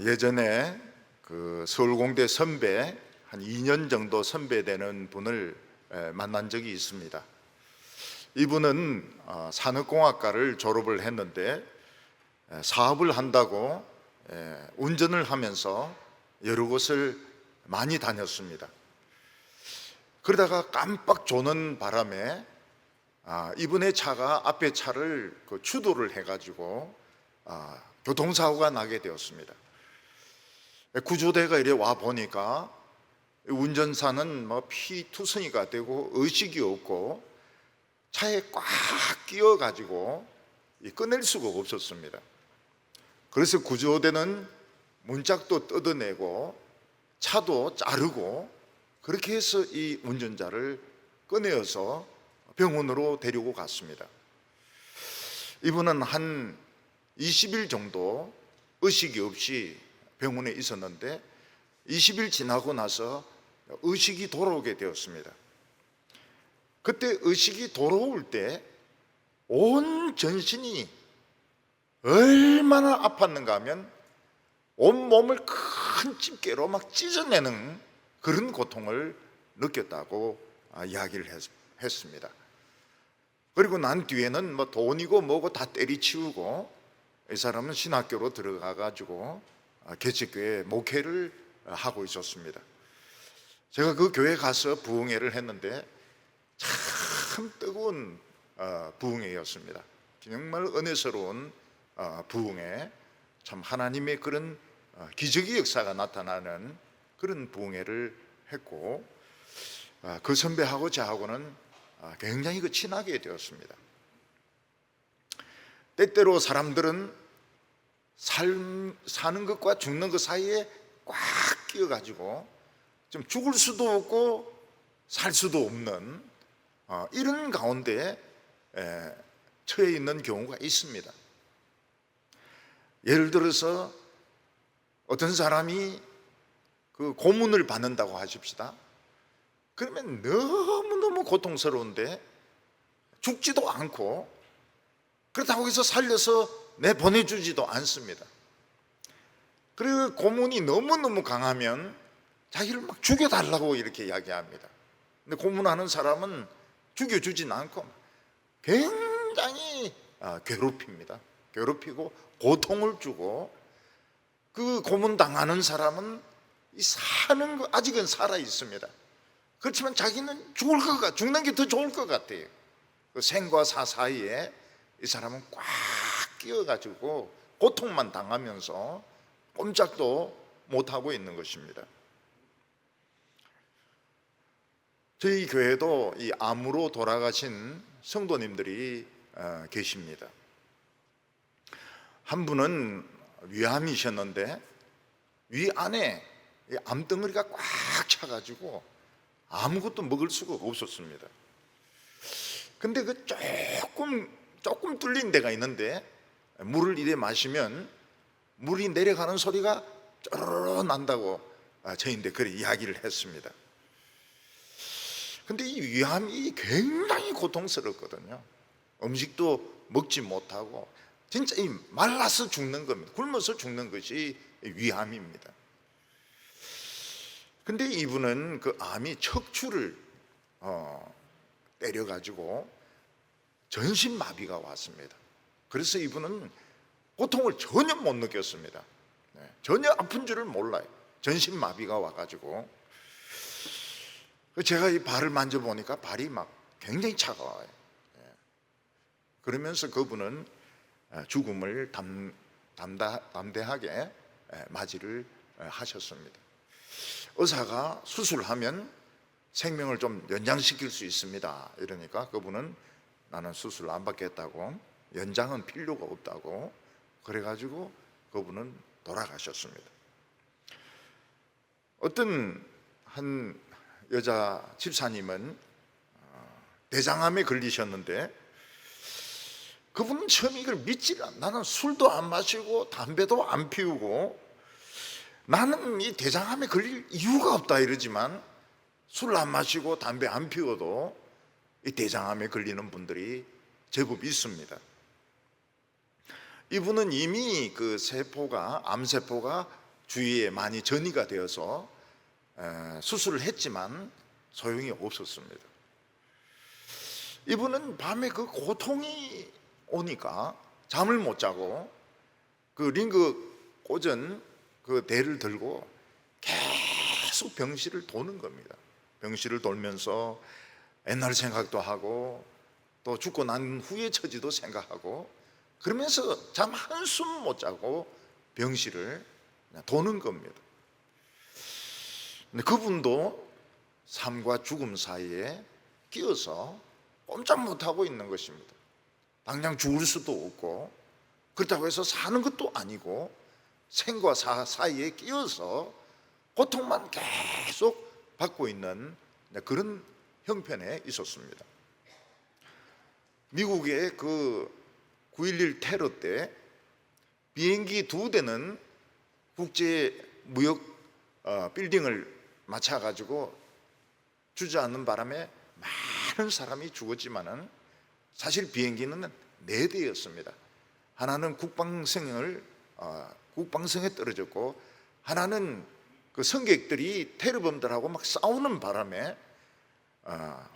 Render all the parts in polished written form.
예전에 그 서울공대 선배 한 2년 정도 선배되는 분을 만난 적이 있습니다. 이분은 산업공학과를 졸업을 했는데 사업을 한다고 운전을 하면서 여러 곳을 많이 다녔습니다. 그러다가 깜빡 조는 바람에 이분의 차가 앞에 차를 추돌을 해가지고 교통사고가 나게 되었습니다. 구조대가 이래 와 보니까 운전사는 피투성이가 되고 의식이 없고 차에 꽉 끼어가지고 꺼낼 수가 없었습니다. 그래서 구조대는 문짝도 뜯어내고 차도 자르고 그렇게 해서 이 운전자를 꺼내어서 병원으로 데리고 갔습니다. 이분은 한 20일 정도 의식이 없이 병원에 있었는데 20일 지나고 나서 의식이 돌아오게 되었습니다. 그때 의식이 돌아올 때 온 전신이 얼마나 아팠는가 하면 온몸을 큰 집게로 막 찢어내는 그런 고통을 느꼈다고 이야기를 했습니다. 그리고 난 뒤에는 돈이고 뭐고 다 때리치우고 이 사람은 신학교로 들어가 가지고 개척교회 목회를 하고 있었습니다. 제가 그 교회 가서 부흥회를 했는데 참 뜨거운 부흥회였습니다. 정말 은혜스러운 부흥회, 참 하나님의 그런 기적의 역사가 나타나는 그런 부흥회를 했고 그 선배하고 저하고는 굉장히 친하게 되었습니다. 때때로 사람들은 사는 것과 죽는 것 사이에 꽉 끼어가지고 좀 죽을 수도 없고 살 수도 없는 이런 가운데 처해 있는 경우가 있습니다. 예를 들어서 어떤 사람이 그 고문을 받는다고 하십시다. 그러면 너무너무 고통스러운데 죽지도 않고 그렇다고 해서 살려서 내보내주지도 않습니다. 그리고 고문이 너무너무 강하면 자기를 막 죽여달라고 이렇게 이야기합니다. 근데 고문하는 사람은 죽여주진 않고 굉장히 괴롭힙니다. 괴롭히고 고통을 주고 그 고문당하는 사람은 사는 거 아직은 살아 있습니다. 그렇지만 자기는 죽는 게 더 좋을 것 같아요. 그 생과 사 사이에 이 사람은 꽉 끼어가지고 고통만 당하면서 꼼짝도 못하고 있는 것입니다. 저희 교회도 이 암으로 돌아가신 성도님들이 계십니다. 한 분은 위암이셨는데 위 안에 암덩어리가 꽉 차가지고 아무것도 먹을 수가 없었습니다. 근데 그 조금 뚫린 데가 있는데 물을 이래 마시면 물이 내려가는 소리가 쪼르르 난다고 저희인데 그래 이야기를 했습니다. 근데 이 위암이 굉장히 고통스럽거든요. 음식도 먹지 못하고 진짜 이 말라서 죽는 겁니다. 굶어서 죽는 것이 위암입니다. 근데 이분은 그 암이 척추를 때려가지고 전신마비가 왔습니다. 그래서 이분은 고통을 전혀 못 느꼈습니다. 전혀 아픈 줄을 몰라요. 전신마비가 와가지고 제가 이 발을 만져보니까 발이 막 굉장히 차가워요. 그러면서 그분은 죽음을 담대하게 맞이를 하셨습니다. 의사가 수술하면 생명을 좀 연장시킬 수 있습니다. 이러니까 그분은 나는 수술 안 받겠다고, 연장은 필요가 없다고 그래가지고 그분은 돌아가셨습니다. 어떤 한 여자 집사님은 대장암에 걸리셨는데 그분은 처음 이걸 믿지를 않아. 나는 술도 안 마시고 담배도 안 피우고 나는 이 대장암에 걸릴 이유가 없다 이러지만 술 안 마시고 담배 안 피워도 이 대장암에 걸리는 분들이 제법 있습니다. 이분은 이미 그 세포가, 암세포가 주위에 많이 전이가 되어서 수술을 했지만 소용이 없었습니다. 이분은 밤에 그 고통이 오니까 잠을 못 자고 그 링그 꽂은 그 대를 들고 계속 병실을 도는 겁니다. 병실을 돌면서 옛날 생각도 하고 또 죽고 난 후의 처지도 생각하고 그러면서 잠 한숨 못 자고 병실을 도는 겁니다. 근데 그분도 삶과 죽음 사이에 끼어서 꼼짝 못하고 있는 것입니다. 당장 죽을 수도 없고 그렇다고 해서 사는 것도 아니고 생과 사 사이에 끼어서 고통만 계속 받고 있는 그런 형편에 있었습니다. 미국의 그 9.11 테러 때 비행기 2대는 국제 무역 빌딩을 맞춰가지고 주저앉는 바람에 많은 사람이 죽었지만은 사실 비행기는 4대였습니다. 하나는 국방성에 떨어졌고 하나는 그 승객들이 테러범들하고 막 싸우는 바람에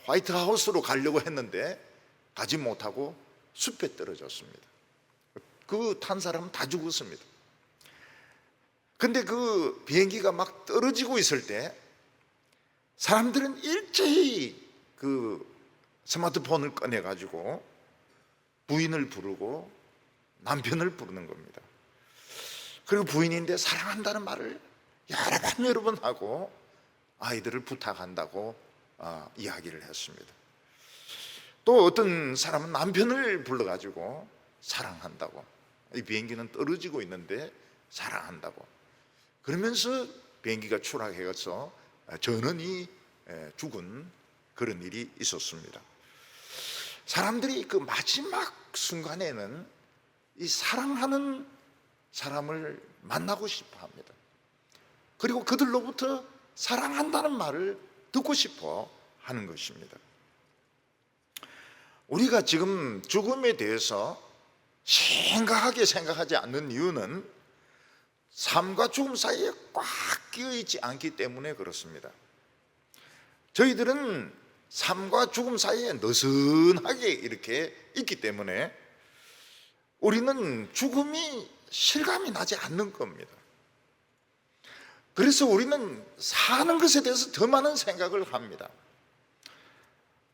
화이트하우스로 가려고 했는데 가지 못하고 숲에 떨어졌습니다. 그 탄 사람은 다 죽었습니다. 근데 그 비행기가 막 떨어지고 있을 때 사람들은 일제히 그 스마트폰을 꺼내 가지고 부인을 부르고 남편을 부르는 겁니다. 그리고 부인인데 사랑한다는 말을 여러 번 하고 아이들을 부탁한다고 이야기를 했습니다. 또 어떤 사람은 남편을 불러가지고 사랑한다고, 이 비행기는 떨어지고 있는데 사랑한다고 그러면서 비행기가 추락해서 전원이 죽은 그런 일이 있었습니다. 사람들이 그 마지막 순간에는 이 사랑하는 사람을 만나고 싶어 합니다. 그리고 그들로부터 사랑한다는 말을 듣고 싶어 하는 것입니다. 우리가 지금 죽음에 대해서 심각하게 생각하지 않는 이유는 삶과 죽음 사이에 꽉 끼어 있지 않기 때문에 그렇습니다. 저희들은 삶과 죽음 사이에 느슨하게 이렇게 있기 때문에 우리는 죽음이 실감이 나지 않는 겁니다. 그래서 우리는 사는 것에 대해서 더 많은 생각을 합니다.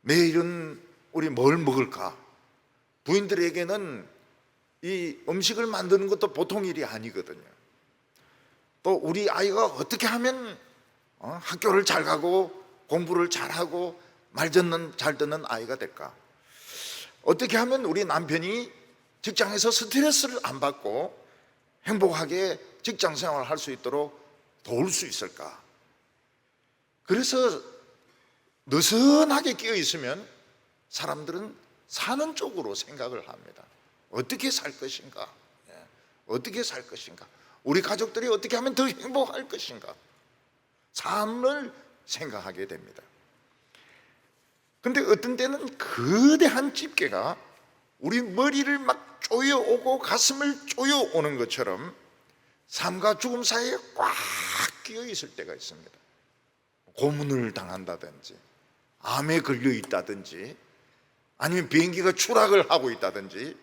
내일은 우리 뭘 먹을까? 부인들에게는 이 음식을 만드는 것도 보통 일이 아니거든요. 또 우리 아이가 어떻게 하면 학교를 잘 가고 공부를 잘하고 말 잘 듣는 아이가 될까? 어떻게 하면 우리 남편이 직장에서 스트레스를 안 받고 행복하게 직장 생활을 할 수 있도록 도울 수 있을까? 그래서 느슨하게 끼어 있으면 사람들은 사는 쪽으로 생각을 합니다. 어떻게 살 것인가? 어떻게 살 것인가? 우리 가족들이 어떻게 하면 더 행복할 것인가? 삶을 생각하게 됩니다. 근데 어떤 때는 거대한 집게가 우리 머리를 막 쪼여오고 가슴을 쪼여오는 것처럼 삶과 죽음 사이에 꽉 끼어 있을 때가 있습니다. 고문을 당한다든지 암에 걸려 있다든지 아니면 비행기가 추락을 하고 있다든지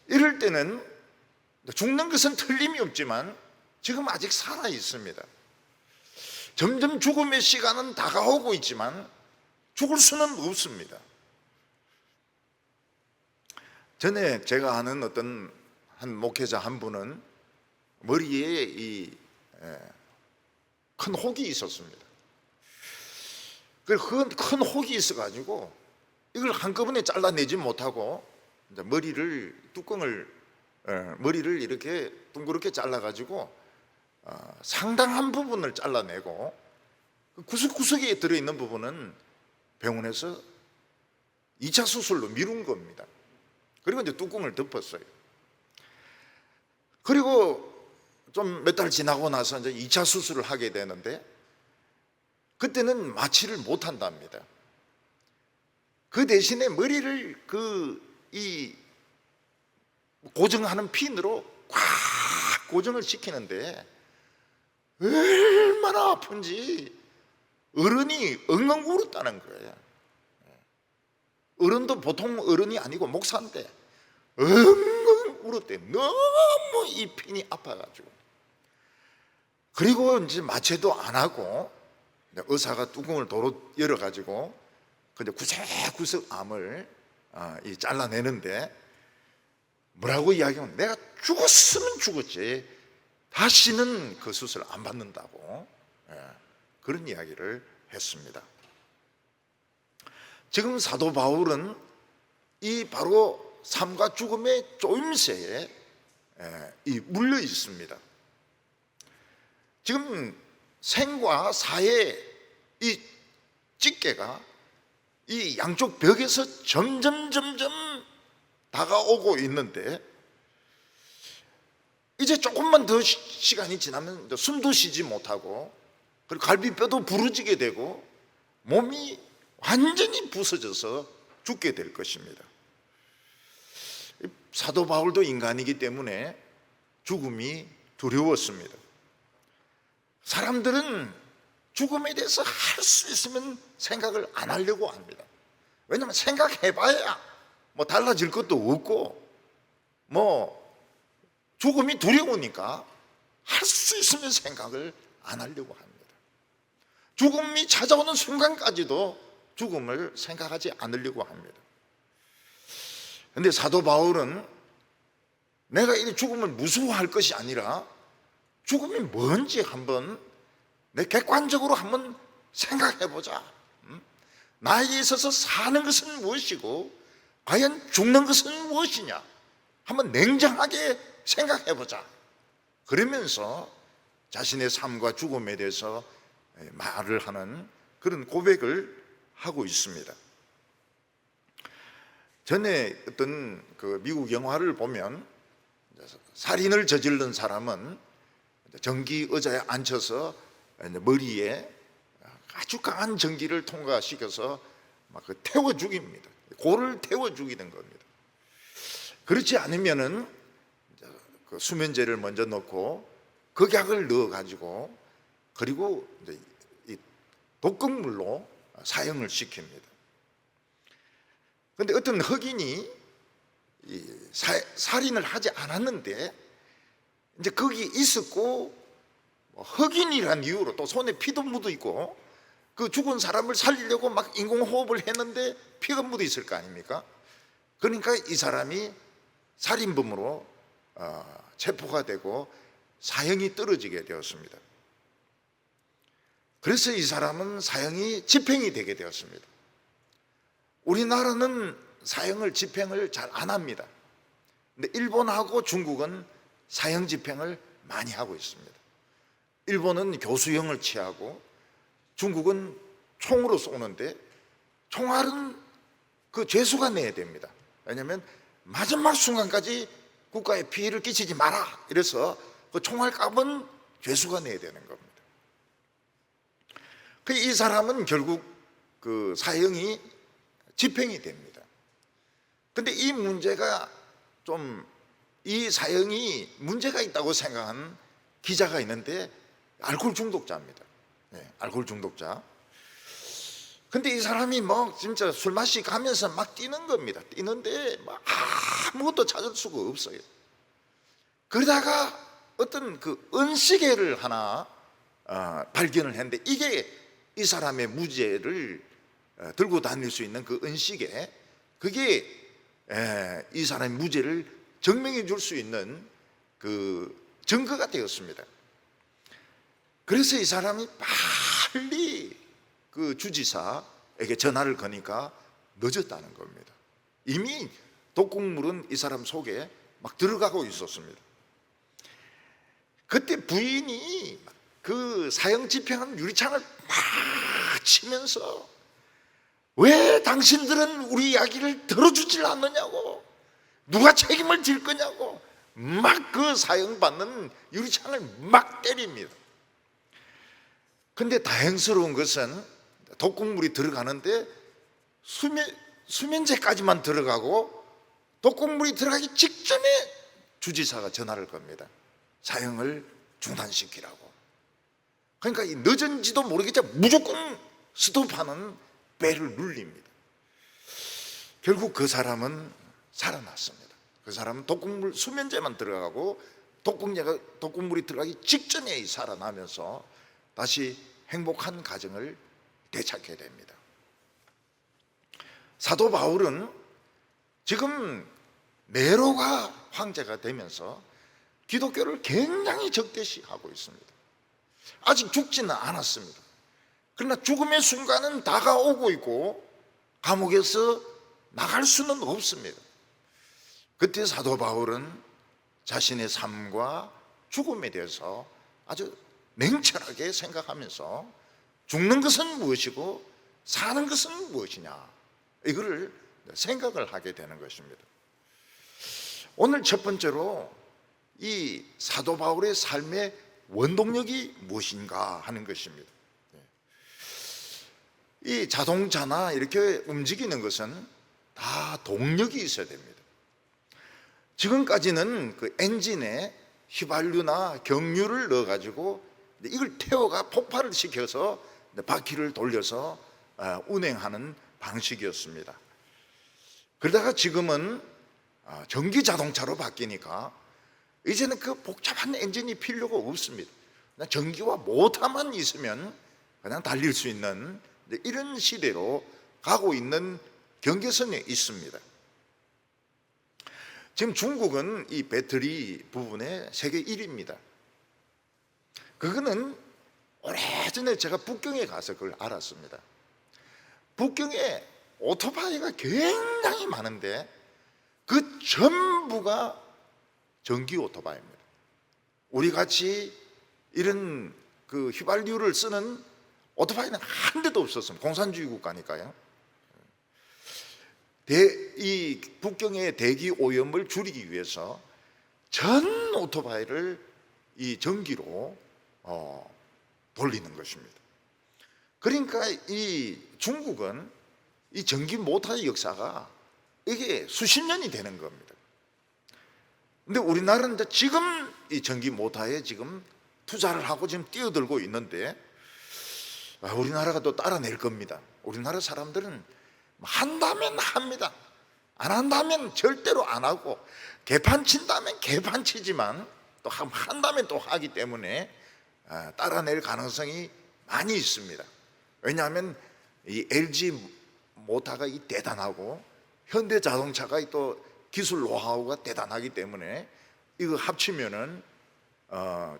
이럴 때는 죽는 것은 틀림이 없지만 지금 아직 살아 있습니다. 점점 죽음의 시간은 다가오고 있지만 죽을 수는 없습니다. 전에 제가 아는 어떤 한 목회자 한 분은 머리에 이 큰 혹이 있었습니다. 그 큰 혹이 있어가지고 이걸 한꺼번에 잘라내지 못하고 이제 머리를 이렇게 둥그렇게 잘라가지고 상당한 부분을 잘라내고 구석구석에 들어있는 부분은 병원에서 2차 수술로 미룬 겁니다. 그리고 이제 뚜껑을 덮었어요. 그리고 좀 몇 달 지나고 나서 이제 2차 수술을 하게 되는데 그때는 마취를 못 한답니다. 그 대신에 머리를 이 고정하는 핀으로 꽉 고정을 시키는데 얼마나 아픈지 어른이 엉엉 울었다는 거예요. 어른도 보통 어른이 아니고 목사인데 엉엉 울었대. 너무 이 핀이 아파가지고. 그리고 이제 마취도 안 하고 의사가 뚜껑을 도로 열어가지고 구석구석 암을 잘라내는데 뭐라고 이야기하면 내가 죽었으면 죽었지 다시는 그 수술 안 받는다고 그런 이야기를 했습니다. 지금 사도 바울은 이 바로 삶과 죽음의 쪼임새에 물려 있습니다. 지금 생과 사의 이 집게가 이 양쪽 벽에서 점점 다가오고 있는데 이제 조금만 더 시간이 지나면 숨도 쉬지 못하고 그리고 갈비뼈도 부러지게 되고 몸이 완전히 부서져서 죽게 될 것입니다. 사도 바울도 인간이기 때문에 죽음이 두려웠습니다. 사람들은 죽음에 대해서 할 수 있으면 생각을 안 하려고 합니다. 왜냐하면 생각해봐야 뭐 달라질 것도 없고 뭐 죽음이 두려우니까 할 수 있으면 생각을 안 하려고 합니다. 죽음이 찾아오는 순간까지도 죽음을 생각하지 않으려고 합니다. 그런데 사도 바울은 내가 이 죽음을 무서워할 것이 아니라 죽음이 뭔지 한번 내 객관적으로 한번 생각해보자. 나에게 있어서 사는 것은 무엇이고 과연 죽는 것은 무엇이냐 한번 냉정하게 생각해보자. 그러면서 자신의 삶과 죽음에 대해서 말을 하는 그런 고백을 하고 있습니다. 전에 어떤 그 미국 영화를 보면 살인을 저지른 사람은 전기 의자에 앉혀서 머리에 아주 강한 전기를 통과시켜서 막 태워 죽입니다. 고를 태워 죽이는 겁니다. 그렇지 않으면은 그 수면제를 먼저 넣고 극약을 넣어 가지고 그리고 이제 이 독극물로 사형을 시킵니다. 그런데 어떤 흑인이 살인을 하지 않았는데 이제 거기 있었고 흑인이란 이유로 또 손에 피도 묻어 있고 그 죽은 사람을 살리려고 막 인공호흡을 했는데 피가 묻어 있을 거 아닙니까? 그러니까 이 사람이 살인범으로 체포가 되고 사형이 떨어지게 되었습니다. 그래서 이 사람은 사형이 집행이 되게 되었습니다. 우리나라는 사형을 집행을 잘 안 합니다. 근데 일본하고 중국은 사형 집행을 많이 하고 있습니다. 일본은 교수형을 취하고 중국은 총으로 쏘는데 총알은 그 죄수가 내야 됩니다. 왜냐하면 마지막 순간까지 국가에 피해를 끼치지 마라 이래서 그 총알값은 죄수가 내야 되는 겁니다. 이 사람은 결국 그 사형이 집행이 됩니다. 그런데 이 문제가 이 사형이 문제가 있다고 생각한 기자가 있는데 알코올 중독자입니다. 알코올 중독자. 근데 이 사람이 진짜 술 마시 가면서 막 뛰는 겁니다. 뛰는데 아무것도 찾을 수가 없어요. 그러다가 어떤 그 은시계를 하나 발견을 했는데 이게 이 사람의 무죄를 들고 다닐 수 있는 그 은시계, 그게 이 사람의 무죄를 증명해 줄 수 있는 그 증거가 되었습니다. 그래서 이 사람이 빨리 그 주지사에게 전화를 거니까 늦었다는 겁니다. 이미 독극물은 이 사람 속에 막 들어가고 있었습니다. 그때 부인이 그 사형 집행한 유리창을 막 치면서 왜 당신들은 우리 이야기를 들어주질 않느냐고, 누가 책임을 질 거냐고 막 그 사형 받는 유리창을 막 때립니다. 근데 다행스러운 것은 독극물이 들어가는데 수면제까지만 들어가고 독극물이 들어가기 직전에 주지사가 전화를 겁니다. 사형을 중단시키라고. 그러니까 이 늦은지도 모르겠지만 무조건 스톱하는 배를 눌립니다. 결국 그 사람은 살아났습니다. 그 사람은 독극물 수면제만 들어가고 독극물이 들어가기 직전에 살아나면서 다시 행복한 가정을 되찾게 됩니다. 사도 바울은 지금 네로가 황제가 되면서 기독교를 굉장히 적대시하고 있습니다. 아직 죽지는 않았습니다. 그러나 죽음의 순간은 다가오고 있고 감옥에서 나갈 수는 없습니다. 그때 사도 바울은 자신의 삶과 죽음에 대해서 아주 냉철하게 생각하면서 죽는 것은 무엇이고 사는 것은 무엇이냐, 이거를 생각을 하게 되는 것입니다. 오늘 첫 번째로 이 사도 바울의 삶의 원동력이 무엇인가 하는 것입니다. 이 자동차나 이렇게 움직이는 것은 다 동력이 있어야 됩니다. 지금까지는 그 엔진에 휘발유나 경유를 넣어가지고 이걸 태워가 폭발을 시켜서 바퀴를 돌려서 운행하는 방식이었습니다. 그러다가 지금은 전기 자동차로 바뀌니까 이제는 그 복잡한 엔진이 필요가 없습니다. 그냥 전기와 모터만 있으면 그냥 달릴 수 있는 이런 시대로 가고 있는 경계선에 있습니다. 지금 중국은 이 배터리 부분에 세계 1위입니다. 그거는 오래전에 제가 북경에 가서 그걸 알았습니다. 북경에 오토바이가 굉장히 많은데 그 전부가 전기 오토바이입니다. 우리 같이 이런 그 휘발유를 쓰는 오토바이는 한 대도 없었습니다. 공산주의 국가니까요. 이 북경의 대기 오염을 줄이기 위해서 전 오토바이를 이 전기로 돌리는 것입니다. 그러니까 이 중국은 이 전기 모터의 역사가 이게 수십 년이 되는 겁니다. 근데 우리나라는 이제 지금 이 전기 모터에 지금 투자를 하고 지금 뛰어들고 있는데 우리나라가 또 따라낼 겁니다. 우리나라 사람들은 한다면 합니다. 안 한다면 절대로 안 하고, 개판 친다면 개판 치지만 또 한다면 또 하기 때문에 따라낼 가능성이 많이 있습니다. 왜냐하면 이 LG 모터가 대단하고 현대자동차가 또 기술 노하우가 대단하기 때문에 이거 합치면은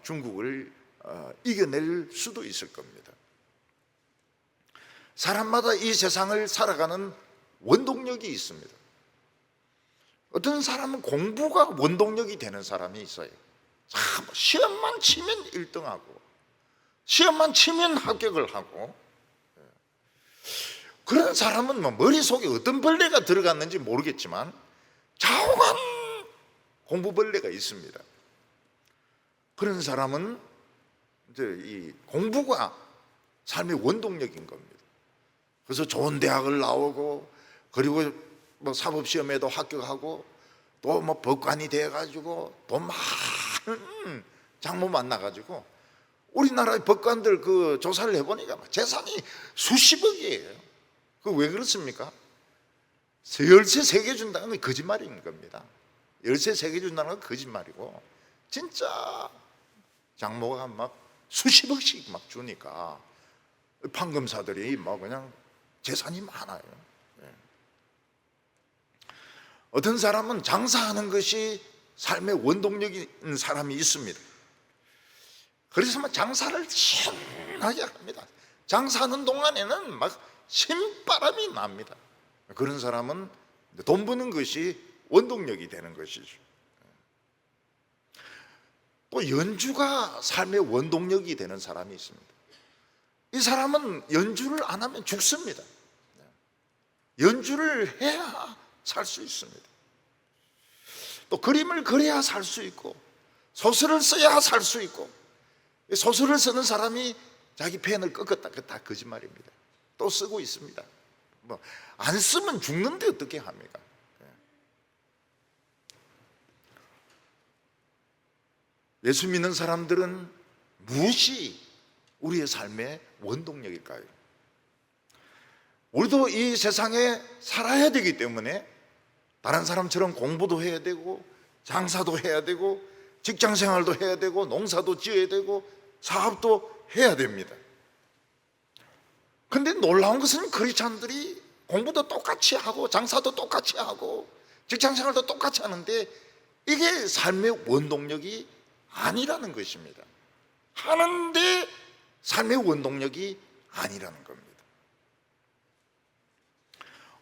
중국을 이겨낼 수도 있을 겁니다. 사람마다 이 세상을 살아가는 원동력이 있습니다. 어떤 사람은 공부가 원동력이 되는 사람이 있어요. 시험만 치면 1등하고 시험만 치면 합격을 하고, 그런 사람은 머릿속에 어떤 벌레가 들어갔는지 모르겠지만 좌우간 공부벌레가 있습니다. 그런 사람은 이제 이 공부가 삶의 원동력인 겁니다. 그래서 좋은 대학을 나오고, 그리고 사법시험에도 합격하고, 또 법관이 돼가지고 돈 많은 장모 만나가지고, 우리나라의 법관들 그 조사를 해보니까 재산이 수십억이에요. 그 왜 그렇습니까? 열쇠 3개 준다는 건 거짓말인 겁니다. 열쇠 3개 준다는 건 거짓말이고, 진짜 장모가 수십억씩 주니까 판검사들이 그냥 재산이 많아요. 어떤 사람은 장사하는 것이 삶의 원동력인 사람이 있습니다. 그래서 장사를 신나게 합니다. 장사하는 동안에는 신바람이 납니다. 그런 사람은 돈 버는 것이 원동력이 되는 것이죠. 또 연주가 삶의 원동력이 되는 사람이 있습니다. 이 사람은 연주를 안 하면 죽습니다. 연주를 해야 살 수 있습니다. 또 그림을 그려야 살 수 있고, 소설을 써야 살 수 있고, 소설을 쓰는 사람이 자기 펜을 꺾었다, 그거 다 거짓말입니다. 또 쓰고 있습니다. 안 쓰면 죽는데 어떻게 합니까? 예수 믿는 사람들은 무엇이 우리의 삶의 원동력일까요? 우리도 이 세상에 살아야 되기 때문에 다른 사람처럼 공부도 해야 되고 장사도 해야 되고 직장 생활도 해야 되고 농사도 지어야 되고 사업도 해야 됩니다. 그런데 놀라운 것은 크리스찬들이 공부도 똑같이 하고 장사도 똑같이 하고 직장 생활도 똑같이 하는데 이게 삶의 원동력이 아니라는 것입니다. 하는데 삶의 원동력이 아니라는 겁니다.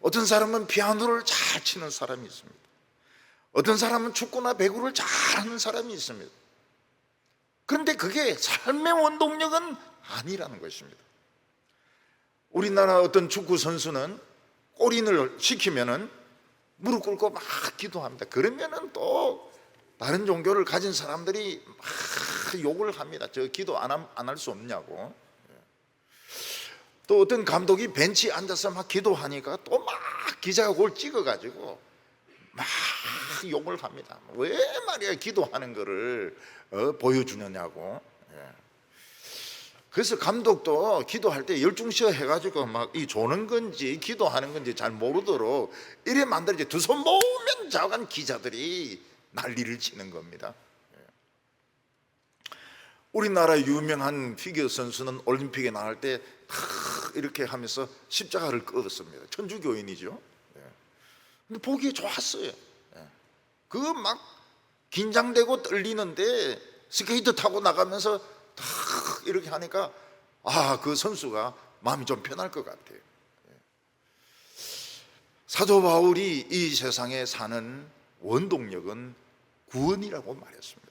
어떤 사람은 피아노를 잘 치는 사람이 있습니다. 어떤 사람은 축구나 배구를 잘하는 사람이 있습니다. 그런데 그게 삶의 원동력은 아니라는 것입니다. 우리나라 어떤 축구 선수는 골인을 시키면은 무릎 꿇고 막 기도합니다. 그러면은 또 다른 종교를 가진 사람들이 막 욕을 합니다. 저 기도 안 할 수 없냐고. 또 어떤 감독이 벤치에 앉아서 막 기도하니까 또 막 기자가 그걸 찍어가지고 막 욕을 합니다. 왜 말이야 기도하는 거를 보여주느냐고. 그래서 감독도 기도할 때 열중시어 해가지고 막 이 조는 건지 기도하는 건지 잘 모르도록 이래 만들어지 두 손 모으면 자간 기자들이 난리를 치는 겁니다. 우리나라 유명한 피겨 선수는 올림픽에 나갈 때 이렇게 하면서 십자가를 끄었습니다. 천주교인이죠. 근데 보기 좋았어요. 그 막 긴장되고 떨리는데 스케이트 타고 나가면서 탁 이렇게 하니까 그 선수가 마음이 좀 편할 것 같아요. 사도 바울이 이 세상에 사는 원동력은 구원이라고 말했습니다.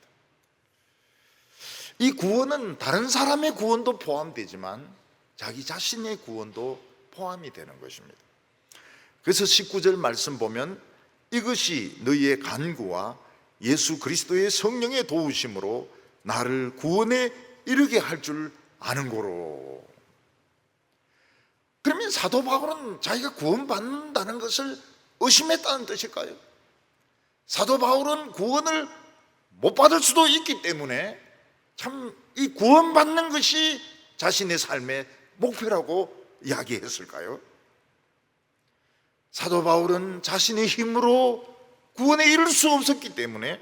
이 구원은 다른 사람의 구원도 포함되지만 자기 자신의 구원도 포함이 되는 것입니다. 그래서 19절 말씀 보면 이것이 너희의 간구와 예수 그리스도의 성령의 도우심으로 나를 구원에 이르게 할 줄 아는 고로. 그러면 사도 바울은 자기가 구원받는다는 것을 의심했다는 뜻일까요? 사도 바울은 구원을 못 받을 수도 있기 때문에 참 이 구원받는 것이 자신의 삶의 목표라고 이야기했을까요? 사도 바울은 자신의 힘으로 구원에 이를 수 없었기 때문에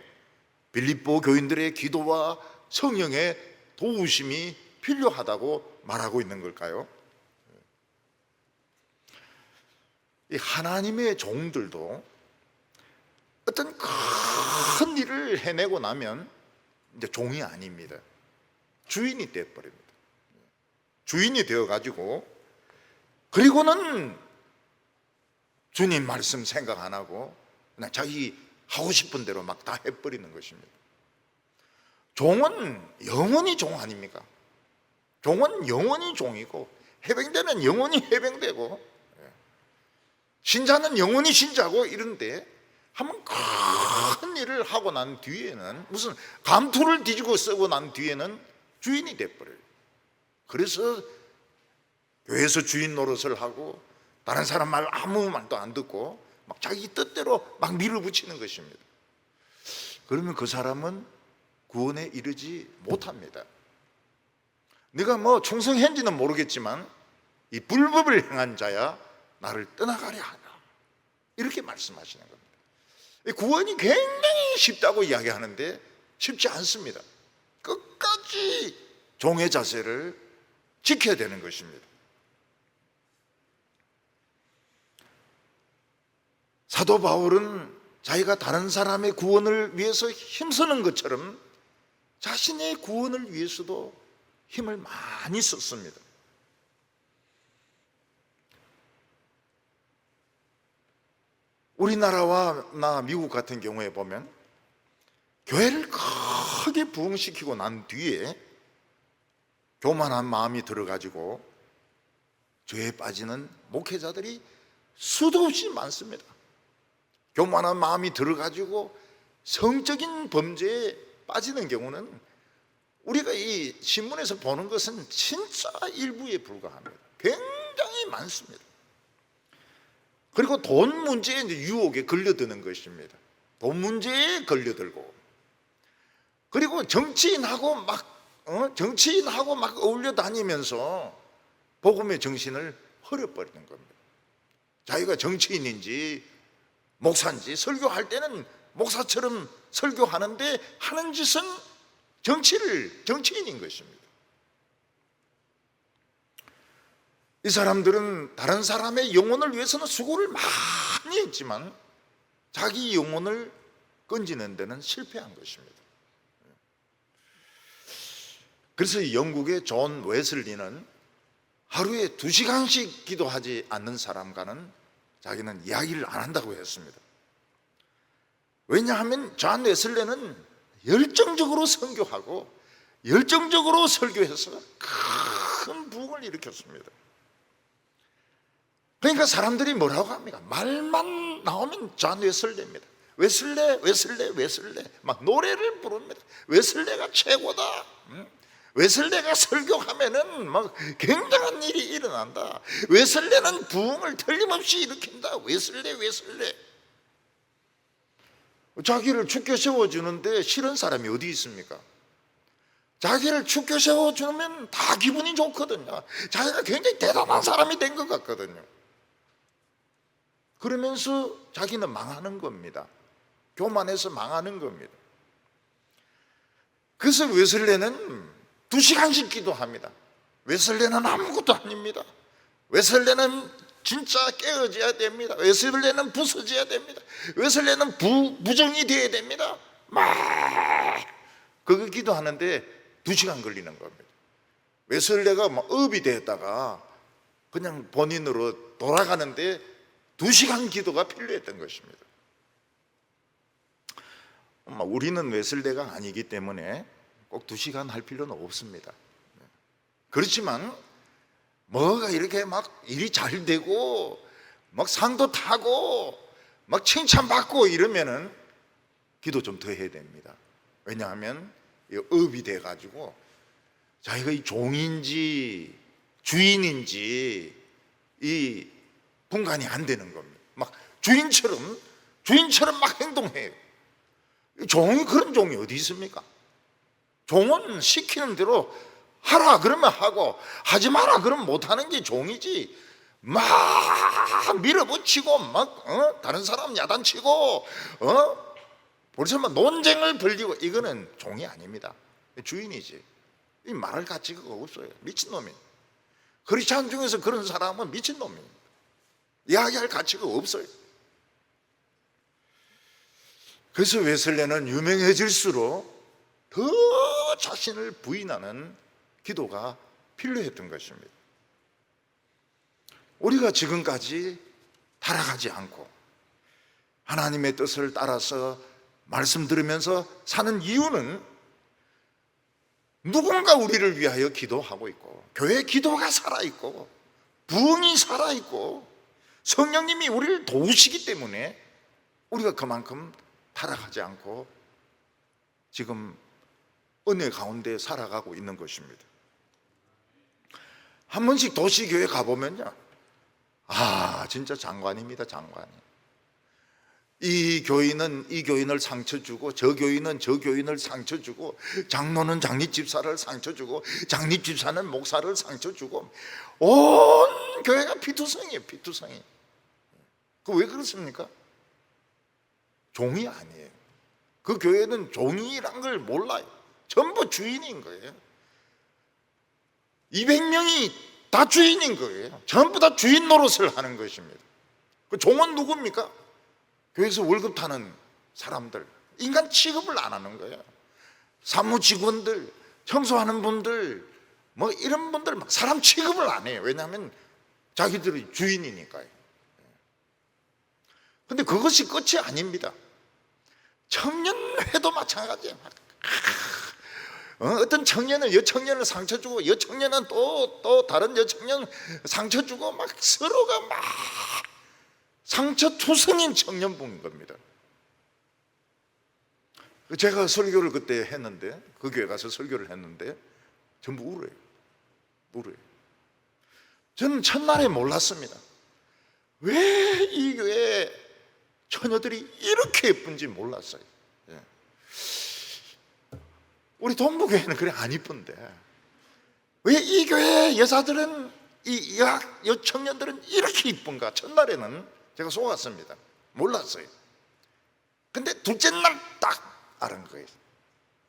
빌립보 교인들의 기도와 성령의 도우심이 필요하다고 말하고 있는 걸까요? 이 하나님의 종들도 어떤 큰 일을 해내고 나면 이제 종이 아닙니다. 주인이 되어버립니다. 주인이 되어가지고 그리고는 주님 말씀 생각 안 하고 그냥 자기 하고 싶은 대로 막 다 해버리는 것입니다. 종은 영원히 종 아닙니까? 종은 영원히 종이고 해병대는 영원히 해병대고 신자는 영원히 신자고 이런데 한번 큰 일을 하고 난 뒤에는 무슨 감투를 뒤지고 쓰고 난 뒤에는 주인이 돼버려요. 그래서 교회에서 주인 노릇을 하고 다른 사람 말 아무 말도 안 듣고 막 자기 뜻대로 막 밀어붙이는 것입니다. 그러면 그 사람은 구원에 이르지 못합니다. 네가 뭐 충성했는지는 모르겠지만 이 불법을 행한 자야 나를 떠나가려 하라, 이렇게 말씀하시는 겁니다. 구원이 굉장히 쉽다고 이야기하는데 쉽지 않습니다. 끝까지 종의 자세를 지켜야 되는 것입니다. 사도 바울은 자기가 다른 사람의 구원을 위해서 힘쓰는 것처럼 자신의 구원을 위해서도 힘을 많이 썼습니다. 우리나라와 미국 같은 경우에 보면 교회를 크게 부흥시키고 난 뒤에 교만한 마음이 들어가지고 죄에 빠지는 목회자들이 수도 없이 많습니다. 교만한 마음이 들어가지고 성적인 범죄에 빠지는 경우는 우리가 이 신문에서 보는 것은 진짜 일부에 불과합니다. 굉장히 많습니다. 그리고 돈 문제에 이제 유혹에 걸려드는 것입니다. 돈 문제에 걸려들고 그리고 정치인하고 막 어울려 다니면서 복음의 정신을 흐려버리는 겁니다. 자기가 정치인인지 목사인지 설교할 때는 목사처럼 설교하는데 하는 짓은 정치인인 것입니다. 이 사람들은 다른 사람의 영혼을 위해서는 수고를 많이 했지만 자기 영혼을 건지는 데는 실패한 것입니다. 그래서 영국의 존 웨슬리는 하루에 2시간씩 기도하지 않는 사람과는 자기는 이야기를 안 한다고 했습니다. 왜냐하면 존 웨슬리는 열정적으로 선교하고 열정적으로 설교해서 큰 부흥을 일으켰습니다. 그러니까 사람들이 뭐라고 합니까? 말만 나오면 존 웨슬리입니다. 웨슬레 막 노래를 부릅니다. 웨슬레가 최고다. 웨슬레가 설교하면은 막 굉장한 일이 일어난다. 웨슬레는 부흥을 틀림없이 일으킨다. 웨슬레. 자기를 죽게 세워주는데 싫은 사람이 어디 있습니까? 자기를 죽게 세워주면 다 기분이 좋거든요. 자기가 굉장히 대단한 사람이 된 것 같거든요. 그러면서 자기는 망하는 겁니다. 교만해서 망하는 겁니다. 그래서 웨슬레는 2시간씩 기도합니다. 웨슬레는 아무것도 아닙니다. 웨슬레는 진짜 깨어져야 됩니다. 웨슬레는 부서져야 됩니다. 웨슬레는 부정이 되어야 됩니다. 막 그거 기도하는데 2시간 걸리는 겁니다. 웨슬레가 막 업이 되었다가 그냥 본인으로 돌아가는데 2시간 기도가 필요했던 것입니다. 우리는 웨슬레가 아니기 때문에 꼭 2시간 할 필요는 없습니다. 그렇지만 뭐가 이렇게 막 일이 잘 되고 막 상도 타고 막 칭찬받고 이러면은 기도 좀 더 해야 됩니다. 왜냐하면 업이 돼가지고 자기가 이 종인지 주인인지 이 분간이 안 되는 겁니다. 막 주인처럼 막 행동해요. 종이 그런 종이 어디 있습니까? 종은 시키는 대로 하라 그러면 하고 하지 마라 그러면 못하는 게 종이지. 막 밀어붙이고 막 다른 사람 야단치고 벌써 막 논쟁을 벌이고 이거는 종이 아닙니다. 주인이지. 이 말할 가치가 없어요. 미친놈이. 크리스찬 중에서 그런 사람은 미친놈입니다. 이야기할 가치가 없어요. 그래서 웨슬레는 유명해질수록 더 자신을 부인하는 기도가 필요했던 것입니다. 우리가 지금까지 타락하지 않고 하나님의 뜻을 따라서 말씀 들으면서 사는 이유는 누군가 우리를 위하여 기도하고 있고 교회 기도가 살아있고 부흥이 살아있고 성령님이 우리를 도우시기 때문에 우리가 그만큼 타락하지 않고 지금 은혜 가운데 살아가고 있는 것입니다. 한 번씩 도시교회 가보면요, 진짜 장관입니다. 장관. 이 교인은 이 교인을 상처 주고 저 교인은 저 교인을 상처 주고 장로는 장립집사를 상처 주고 장립집사는 목사를 상처 주고 온 교회가 피투성이에요. 피투성이. 그 왜 그렇습니까? 종이 아니에요. 그 교회는 종이란 걸 몰라요. 전부 주인인 거예요. 200명이 다 주인인 거예요. 전부 다 주인 노릇을 하는 것입니다. 그 종은 누굽니까? 교회에서 월급 타는 사람들, 인간 취급을 안 하는 거예요. 사무직원들, 청소하는 분들, 뭐 이런 분들 막 사람 취급을 안 해요. 왜냐하면 자기들이 주인이니까요. 근데 그것이 끝이 아닙니다. 청년회도 마찬가지예요. 어떤 청년은 여청년을 상처 주고 여청년은 또 다른 여청년 상처 주고 막 서로가 막 상처투성인 청년부인 겁니다. 제가 설교를 그때 했는데 그 교회 가서 설교를 했는데 전부 울어요. 저는 첫날에 몰랐습니다. 왜 이 교회 처녀들이 이렇게 예쁜지 몰랐어요. 우리 동부교회는 그래 안 이쁜데 왜 이 교회 여자들은, 이 여학 청년들은 이렇게 이쁜가? 첫날에는 제가 속았습니다. 몰랐어요. 근데 둘째 날 딱 알은 거예요.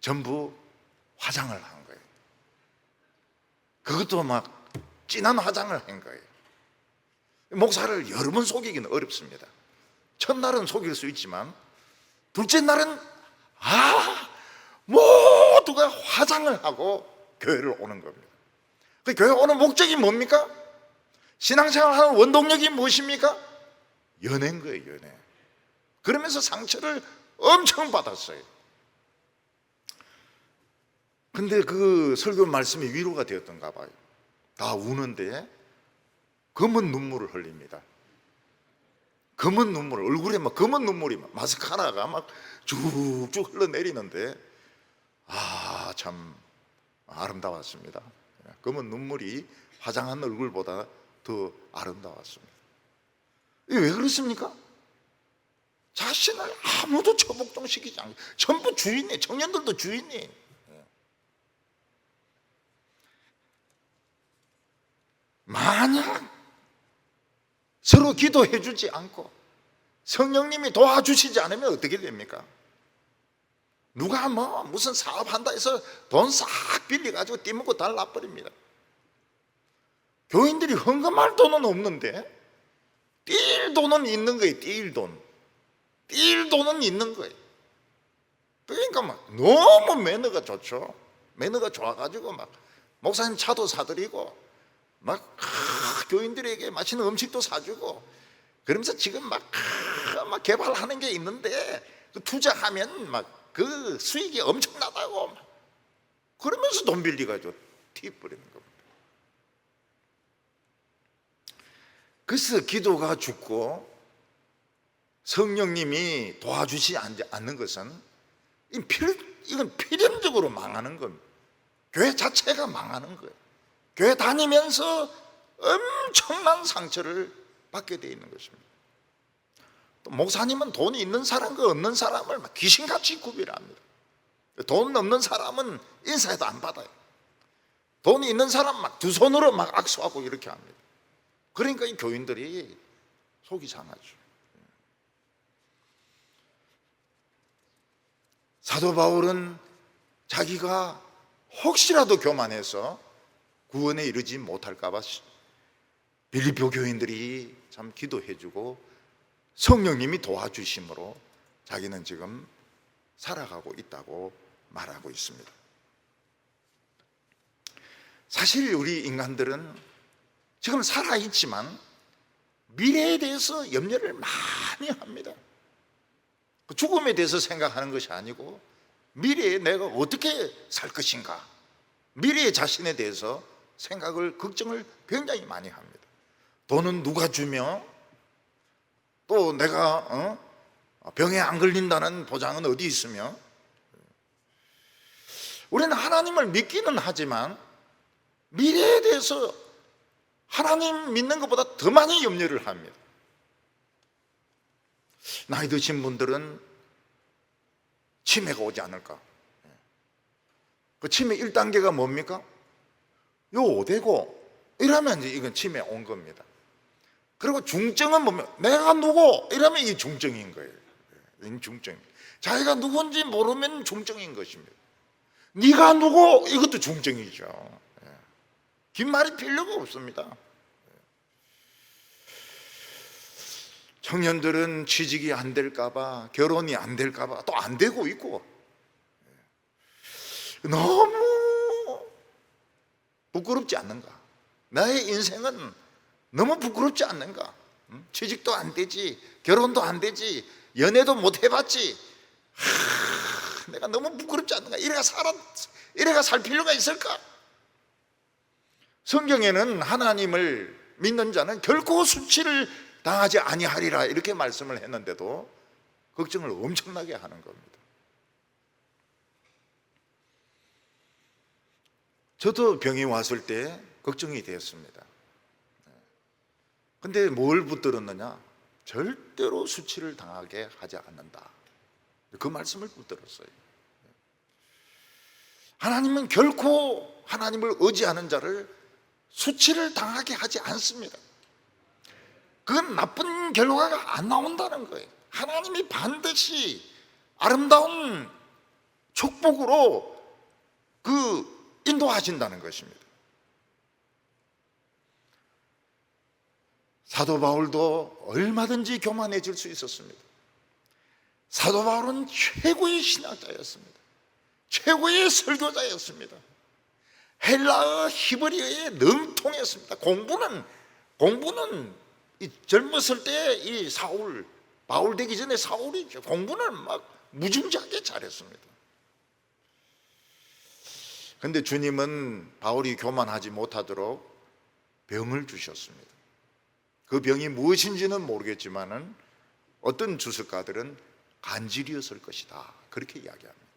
전부 화장을 한 거예요. 그것도 막 진한 화장을 한 거예요. 목사를 여러 번 속이기는 어렵습니다. 첫날은 속일 수 있지만 둘째 날은 모두가 화장을 하고 교회를 오는 겁니다. 그 교회 오는 목적이 뭡니까? 신앙생활 하는 원동력이 무엇입니까? 연애인 거예요, 연애. 그러면서 상처를 엄청 받았어요. 근데 그 설교 말씀이 위로가 되었던가 봐요. 다 우는데 검은 눈물을 흘립니다. 검은 눈물, 얼굴에 막 검은 눈물이 막 마스카라가 막 쭉쭉 흘러내리는데 참 아름다웠습니다. 검은 눈물이 화장한 얼굴보다 더 아름다웠습니다. 이게 왜 그렇습니까? 자신을 아무도 처복종시키지 않고 전부 주인이, 청년들도 주인이. 만약 서로 기도해 주지 않고 성령님이 도와주시지 않으면 어떻게 됩니까? 누가 무슨 사업한다 해서 돈 싹 빌려가지고 띠먹고 달라버립니다. 교인들이 헌금할 돈은 없는데 뛸 돈은 있는 거예요. 뛸 돈은 있는 거예요. 그러니까 막 너무 매너가 좋죠. 매너가 좋아가지고 막 목사님 차도 사드리고 막 교인들에게 맛있는 음식도 사주고 그러면서 지금 막 개발하는 게 있는데 그 투자하면 막 그 수익이 엄청나다고 그러면서 돈 빌려가지고 팁 버리는 겁니다. 그래서 기도가 죽고 성령님이 도와주지 않는 것은 이건 필연적으로 망하는 겁니다. 교회 자체가 망하는 거예요. 교회 다니면서 엄청난 상처를 받게 되어 있는 것입니다. 또 목사님은 돈이 있는 사람과 없는 사람을 막 귀신같이 구별합니다. 돈 없는 사람은 인사해도 안 받아요. 돈이 있는 사람 막 두 손으로 막 악수하고 이렇게 합니다. 그러니까 이 교인들이 속이 상하죠. 사도 바울은 자기가 혹시라도 교만해서 구원에 이르지 못할까 봐 빌립보 교인들이 참 기도해주고 성령님이 도와주심으로 자기는 지금 살아가고 있다고 말하고 있습니다. 사실 우리 인간들은 지금 살아있지만 미래에 대해서 염려를 많이 합니다. 죽음에 대해서 생각하는 것이 아니고 미래에 내가 어떻게 살 것인가, 미래의 자신에 대해서 생각을, 걱정을 굉장히 많이 합니다. 돈은 누가 주며 또 내가 병에 안 걸린다는 보장은 어디 있으며, 우리는 하나님을 믿기는 하지만 미래에 대해서 하나님 믿는 것보다 더 많이 염려를 합니다. 나이 드신 분들은 치매가 오지 않을까? 그 치매 1단계가 뭡니까? 요 5대고 이러면 이제 이건 치매 온 겁니다. 그리고 중증은 뭐면 내가 누구? 이러면 이게 중증인 거예요. 중증. 자기가 누군지 모르면 중증인 것입니다. 네가 누구? 이것도 중증이죠. 긴 말이 필요가 없습니다. 청년들은 취직이 안 될까 봐, 결혼이 안 될까 봐 또 안 되고 있고, 너무 부끄럽지 않는가? 나의 인생은 너무 부끄럽지 않는가? 취직도 안 되지, 결혼도 안 되지, 연애도 못 해봤지, 내가 너무 부끄럽지 않는가? 이래가 살 필요가 있을까? 성경에는 하나님을 믿는 자는 결코 수치를 당하지 아니하리라 이렇게 말씀을 했는데도 걱정을 엄청나게 하는 겁니다. 저도 병이 왔을 때 걱정이 되었습니다. 근데 뭘 붙들었느냐? 절대로 수치를 당하게 하지 않는다. 그 말씀을 붙들었어요. 하나님은 결코 하나님을 의지하는 자를 수치를 당하게 하지 않습니다. 그건 나쁜 결과가 안 나온다는 거예요. 하나님이 반드시 아름다운 축복으로 인도하신다는 것입니다. 사도 바울도 얼마든지 교만해질 수 있었습니다. 사도 바울은 최고의 신학자였습니다. 최고의 설교자였습니다. 헬라어, 히브리어에 능통했습니다. 공부는 이 젊었을 때 이 바울 되기 전에 사울이 공부는 막 무진장하게 잘했습니다. 그런데 주님은 바울이 교만하지 못하도록 병을 주셨습니다. 그 병이 무엇인지는 모르겠지만은 어떤 주석가들은 간질이었을 것이다, 그렇게 이야기합니다.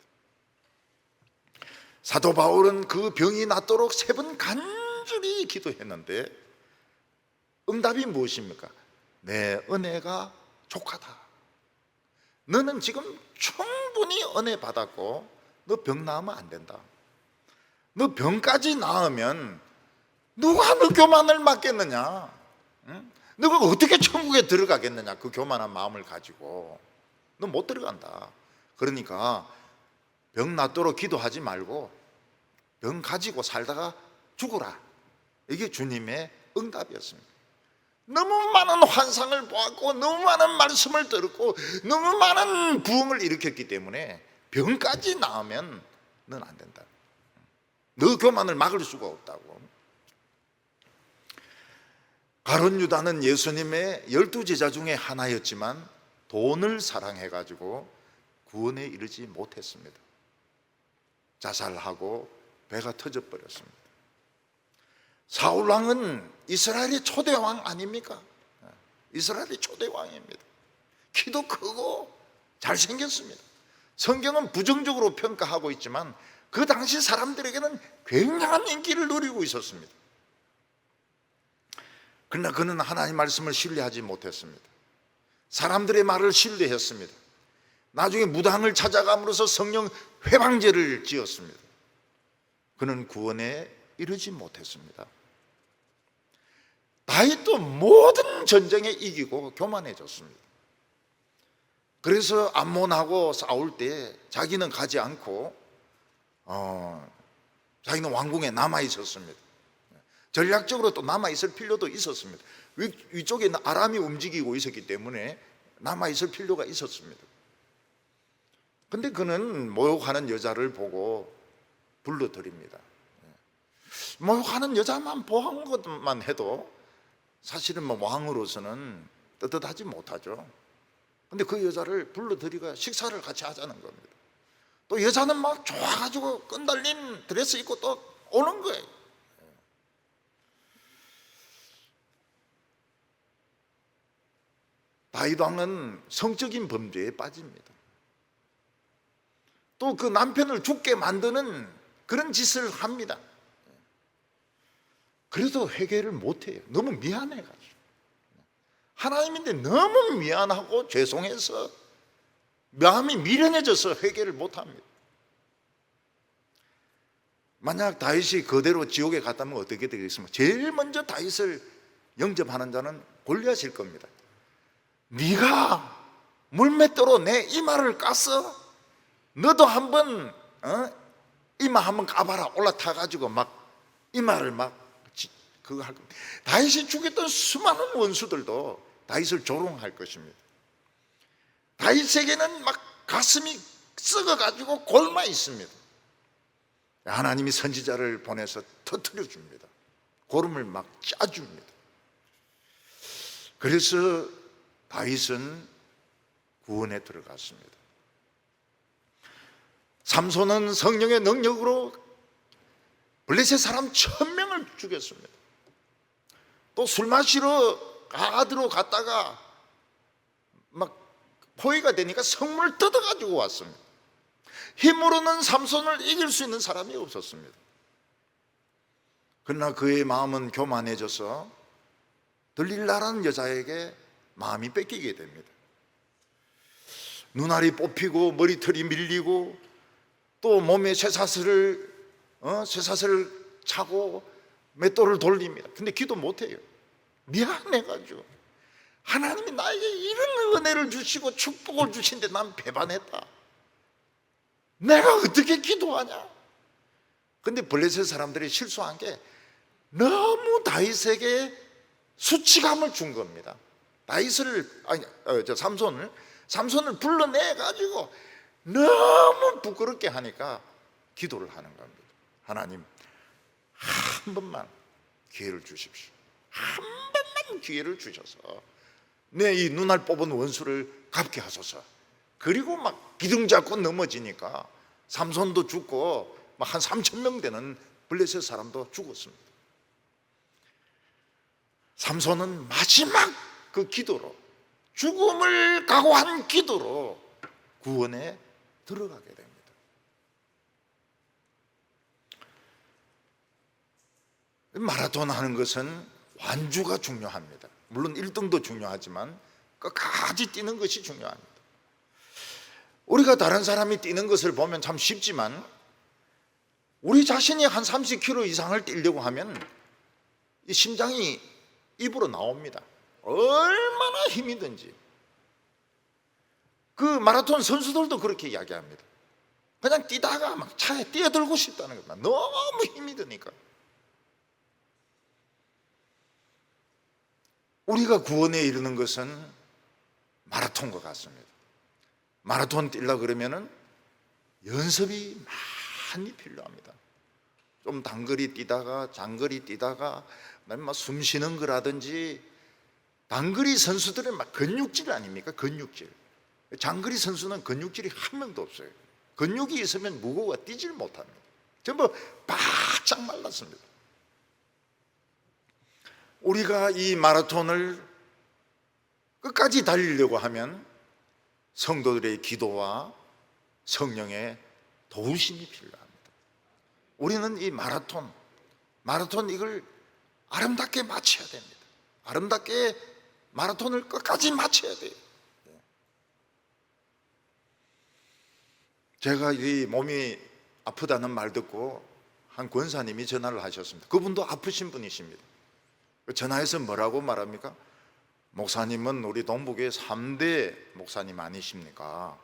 사도 바울은 그 병이 낫도록 3번 간절히 기도했는데 응답이 무엇입니까? 내 은혜가 족하다. 너는 지금 충분히 은혜 받았고 너 병 나으면 안 된다. 너 병까지 나으면 누가 너 교만을 맡겠느냐? 응? 너가 어떻게 천국에 들어가겠느냐? 그 교만한 마음을 가지고 너 못 들어간다. 그러니까 병 낫도록 기도하지 말고 병 가지고 살다가 죽어라. 이게 주님의 응답이었습니다. 너무 많은 환상을 보았고 너무 많은 말씀을 들었고 너무 많은 부흥을 일으켰기 때문에 병까지 나으면 넌 안 된다. 너 교만을 막을 수가 없다고. 가룟 유다는 예수님의 12제자 중에 하나였지만 돈을 사랑해가지고 구원에 이르지 못했습니다. 자살하고 배가 터져버렸습니다. 사울왕은 이스라엘의 초대왕 아닙니까? 이스라엘의 초대왕입니다. 키도 크고 잘생겼습니다. 성경은 부정적으로 평가하고 있지만 그 당시 사람들에게는 굉장한 인기를 누리고 있었습니다. 그러나 그는 하나님 말씀을 신뢰하지 못했습니다. 사람들의 말을 신뢰했습니다. 나중에 무당을 찾아감으로써 성령 회방제를 지었습니다. 그는 구원에 이르지 못했습니다. 다윗도 모든 전쟁에 이기고 교만해졌습니다. 그래서 암몬하고 싸울 때 자기는 가지 않고 자기는 왕궁에 남아 있었습니다. 전략적으로 또 남아 있을 필요도 있었습니다. 위쪽에 아람이 움직이고 있었기 때문에 남아 있을 필요가 있었습니다. 근데 그는 모욕하는 여자를 보고 불러들입니다. 모욕하는 여자만 보한 것만 해도 사실은 왕으로서는 떳떳하지 못하죠. 근데 그 여자를 불러들이가 식사를 같이 하자는 겁니다. 또 여자는 막 좋아가지고 끈달린 드레스 입고 또 오는 거예요. 다윗 왕은 성적인 범죄에 빠집니다. 또 그 남편을 죽게 만드는 그런 짓을 합니다. 그래도 회개를 못해요. 너무 미안해가지고. 하나님인데 너무 미안하고 죄송해서 마음이 미련해져서 회개를 못합니다. 만약 다윗이 그대로 지옥에 갔다면 어떻게 되겠습니까? 제일 먼저 다윗을 영접하는 자는 골리앗일 겁니다. 네가 물맷돌로 내 이마를 깠어? 너도 한번 이마 한번 까봐라. 올라타가지고 막 이마를 막 그거 할 겁니다. 다윗이 죽였던 수많은 원수들도 다윗을 조롱할 것입니다. 다윗에게는 막 가슴이 썩어가지고 골마 있습니다. 하나님이 선지자를 보내서 터뜨려 줍니다. 고름을 막 짜줍니다. 그래서 다윗은 구원에 들어갔습니다. 삼손은 성령의 능력으로 블레셋 사람 1000명을 죽였습니다. 또 술 마시러 가드로 갔다가 막 포위가 되니까 성문을 뜯어가지고 왔습니다. 힘으로는 삼손을 이길 수 있는 사람이 없었습니다. 그러나 그의 마음은 교만해져서 들릴라라는 여자에게 마음이 뺏기게 됩니다. 눈알이 뽑히고 머리털이 밀리고 또 몸에 쇠사슬을 쇠사슬 차고 맷돌을 돌립니다. 근데 기도 못해요. 미안해가지고 하나님이 나에게 이런 은혜를 주시고 축복을 주신데 난 배반했다. 내가 어떻게 기도하냐? 근데 블레셋 사람들이 실수한 게 너무 다윗에게 수치감을 준 겁니다. 삼손을 불러내 가지고 너무 부끄럽게 하니까 기도를 하는 겁니다. 하나님, 한 번만 기회를 주십시오. 한 번만 기회를 주셔서 내 이 눈알 뽑은 원수를 갚게 하소서. 그리고 막 기둥 잡고 넘어지니까 삼손도 죽고 막 한 3,000명 되는 블레셋 사람도 죽었습니다. 삼손은 마지막 그 기도로, 죽음을 각오한 기도로 구원에 들어가게 됩니다. 마라톤 하는 것은 완주가 중요합니다. 물론 1등도 중요하지만 끝까지 뛰는 것이 중요합니다. 우리가 다른 사람이 뛰는 것을 보면 참 쉽지만 우리 자신이 한 30km 이상을 뛰려고 하면 이 심장이 입으로 나옵니다. 얼마나 힘이 든지. 그 마라톤 선수들도 그렇게 이야기합니다. 그냥 뛰다가 막 차에 뛰어들고 싶다는 겁니다. 너무 힘이 드니까. 우리가 구원에 이르는 것은 마라톤과 같습니다. 마라톤 뛰려고 그러면은 연습이 많이 필요합니다. 좀 단거리 뛰다가 장거리 뛰다가 그다음에 막 숨 쉬는 거라든지. 단거리 선수들은 막 근육질 아닙니까? 근육질. 장거리 선수는 근육질이 한 명도 없어요. 근육이 있으면 무거워 뛰질 못합니다. 전부 바짝 말랐습니다. 우리가 이 마라톤을 끝까지 달리려고 하면 성도들의 기도와 성령의 도우심이 필요합니다. 우리는 이 마라톤 이걸 아름답게 마쳐야 됩니다. 아름답게 마라톤을 끝까지 마쳐야 돼요. 제가 이 몸이 아프다는 말 듣고 한 권사님이 전화를 하셨습니다. 그분도 아프신 분이십니다. 전화해서 뭐라고 말합니까? 목사님은 우리 동북의 3대 목사님 아니십니까?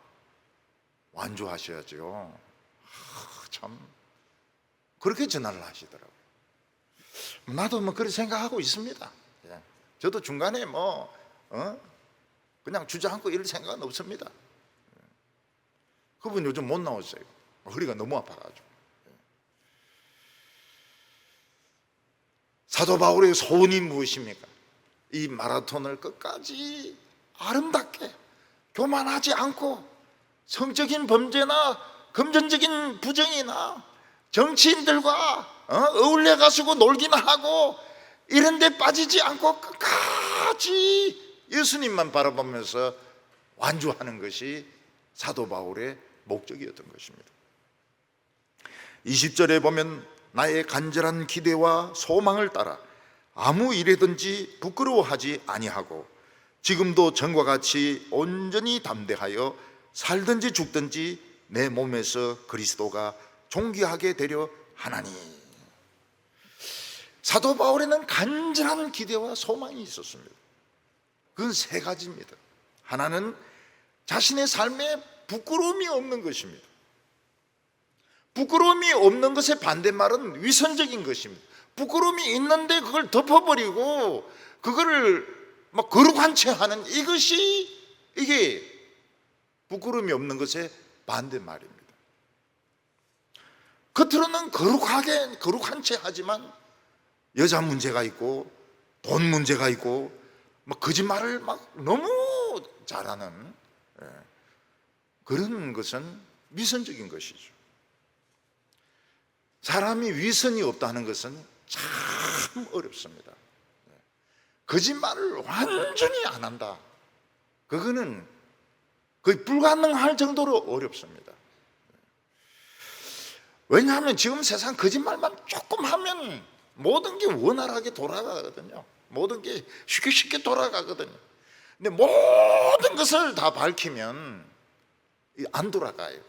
완주하셔야죠. 참 그렇게 전화를 하시더라고요. 나도 뭐 그렇게 생각하고 있습니다. 저도 중간에 그냥 주저앉고 이럴 생각은 없습니다. 그분 요즘 못 나오셨어요. 허리가 너무 아파가지고. 사도 바울의 소원이 무엇입니까? 이 마라톤을 끝까지 아름답게 교만하지 않고 성적인 범죄나 금전적인 부정이나 정치인들과 어울려 가지고 놀기나 하고 이런 데 빠지지 않고 끝까지 예수님만 바라보면서 완주하는 것이 사도 바울의 목적이었던 것입니다. 20절에 보면 나의 간절한 기대와 소망을 따라 아무 일에든지 부끄러워하지 아니하고 지금도 전과 같이 온전히 담대하여 살든지 죽든지 내 몸에서 그리스도가 존귀하게 되려 하나니. 사도 바울에는 간절한 기대와 소망이 있었습니다. 그건 세 가지입니다. 하나는 자신의 삶에 부끄러움이 없는 것입니다. 부끄러움이 없는 것의 반대말은 위선적인 것입니다. 부끄러움이 있는데 그걸 덮어버리고 그거를 막 거룩한 채 하는 이게 부끄러움이 없는 것의 반대말입니다. 겉으로는 거룩한 채 하지만 여자 문제가 있고 돈 문제가 있고 막 거짓말을 막 너무 잘하는 그런 것은 위선적인 것이죠. 사람이 위선이 없다는 것은 참 어렵습니다. 거짓말을 완전히 안 한다. 그거는 거의 불가능할 정도로 어렵습니다. 왜냐하면 지금 세상 거짓말만 조금 하면 모든 게 원활하게 돌아가거든요. 모든 게 쉽게 돌아가거든요. 근데 모든 것을 다 밝히면 안 돌아가요.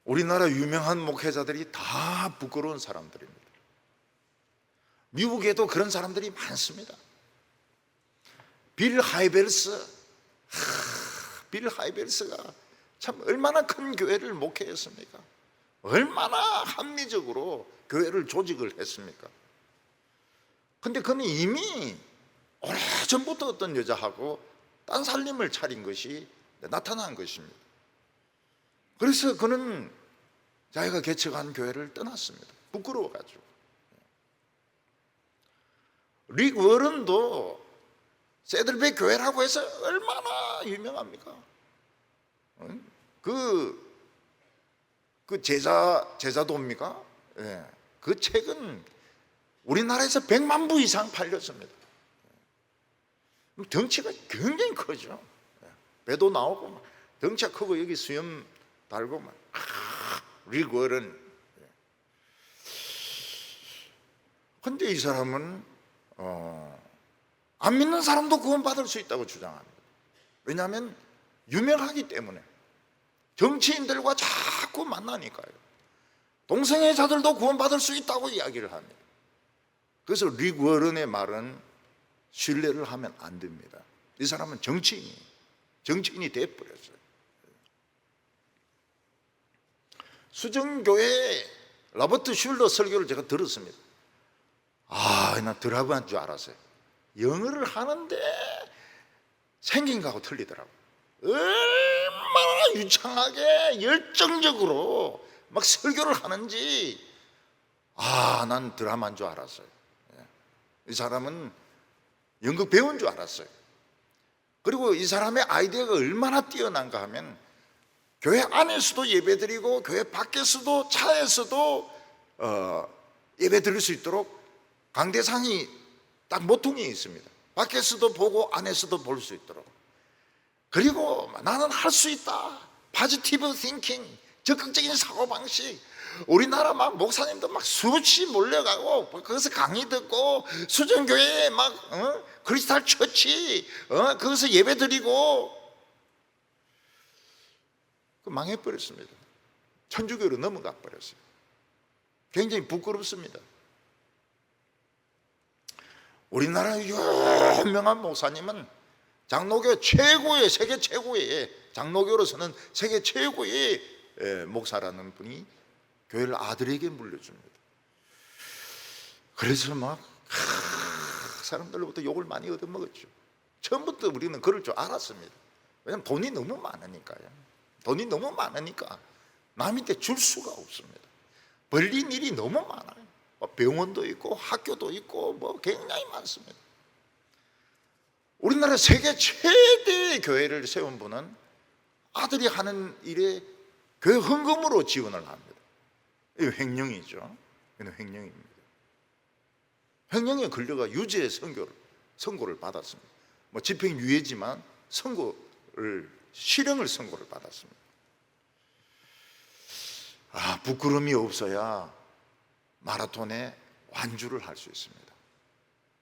우리나라 유명한 목회자들이 다 부끄러운 사람들입니다. 미국에도 그런 사람들이 많습니다. 빌 하이벨스, 빌 하이벨스가 참 얼마나 큰 교회를 목회했습니까? 얼마나 합리적으로 교회를 조직을 했습니까? 근데 그는 이미 오래전부터 어떤 여자하고 딴 살림을 차린 것이 나타난 것입니다. 그래서 그는 자기가 개척한 교회를 떠났습니다. 부끄러워가지고. 릭 워런도 세들백 교회라고 해서 얼마나 유명합니까? 그 제자도입니까? 예. 그 책은 우리나라에서 100만 부 이상 팔렸습니다. 덩치가 굉장히 크죠. 배도 나오고 막 덩치가 크고 여기 수염 달고 막 릭 워런. 근데 이 사람은 안 믿는 사람도 구원받을 수 있다고 주장합니다. 왜냐하면 유명하기 때문에. 정치인들과 자꾸 만나니까요. 동성애 자들도 구원받을 수 있다고 이야기를 합니다. 그래서 릭 워런의 말은 신뢰를 하면 안 됩니다. 이 사람은 정치인이 돼버렸어요. 수정교회 로버트 슐러 설교를 제가 들었습니다. 난 드라브한 줄 알았어요. 영어를 하는데 생긴 거하고 틀리더라고요. 얼마나 유창하게 열정적으로 막 설교를 하는지 난 드라마인 줄 알았어요. 이 사람은 연극 배우인 줄 알았어요. 그리고 이 사람의 아이디어가 얼마나 뛰어난가 하면 교회 안에서도 예배드리고 교회 밖에서도 차에서도 예배드릴 수 있도록 강대상이 딱 모퉁이에 있습니다. 밖에서도 보고 안에서도 볼 수 있도록. 그리고 나는 할 수 있다. 포지티브 띵킹, 적극적인 사고방식. 우리나라 막 목사님도 막 수없이 몰려가고 거기서 강의 듣고 수정교회에 막 크리스탈 처치 거기서 예배드리고 망해버렸습니다. 천주교로 넘어가 버렸어요. 굉장히 부끄럽습니다. 우리나라 유명한 목사님은 장로교 최고의, 세계 최고의, 장로교로서는 세계 최고의 목사라는 분이 교회를 아들에게 물려줍니다. 그래서 막 사람들로부터 욕을 많이 얻어먹었죠. 처음부터 우리는 그럴 줄 알았습니다. 왜냐하면 돈이 너무 많으니까요. 돈이 너무 많으니까 남한테 줄 수가 없습니다. 벌린 일이 너무 많아요. 병원도 있고 학교도 있고 뭐 굉장히 많습니다. 우리나라 세계 최대의 교회를 세운 분은 아들이 하는 일에 교회 헌금으로 지원을 합니다. 이거 횡령이죠. 이건 횡령입니다. 횡령에 걸려가 유죄의 선고를 받았습니다. 뭐 집행유예지만 실형을 선고를 받았습니다. 부끄러움이 없어야 마라톤에 완주를 할 수 있습니다.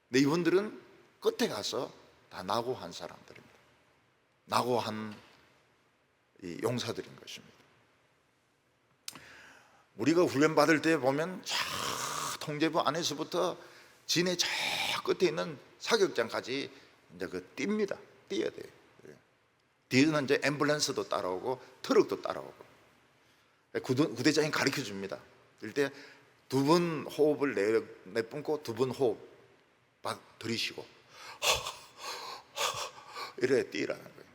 근데 이분들은 끝에 가서 다 낙오한 사람들입니다. 낙오한 용사들인 것입니다. 우리가 훈련 받을 때 보면 통제부 안에서부터 진해 저 끝에 있는 사격장까지 이제 뜁니다. 뛰어야 돼요. 뒤에는 이제 앰뷸런스도 따라오고 트럭도 따라오고 구대장이 가르쳐 줍니다. 이럴 때 두 번 호흡을 내뿜고 두 번 호흡 들이쉬고 이래 뛰라는 거예요.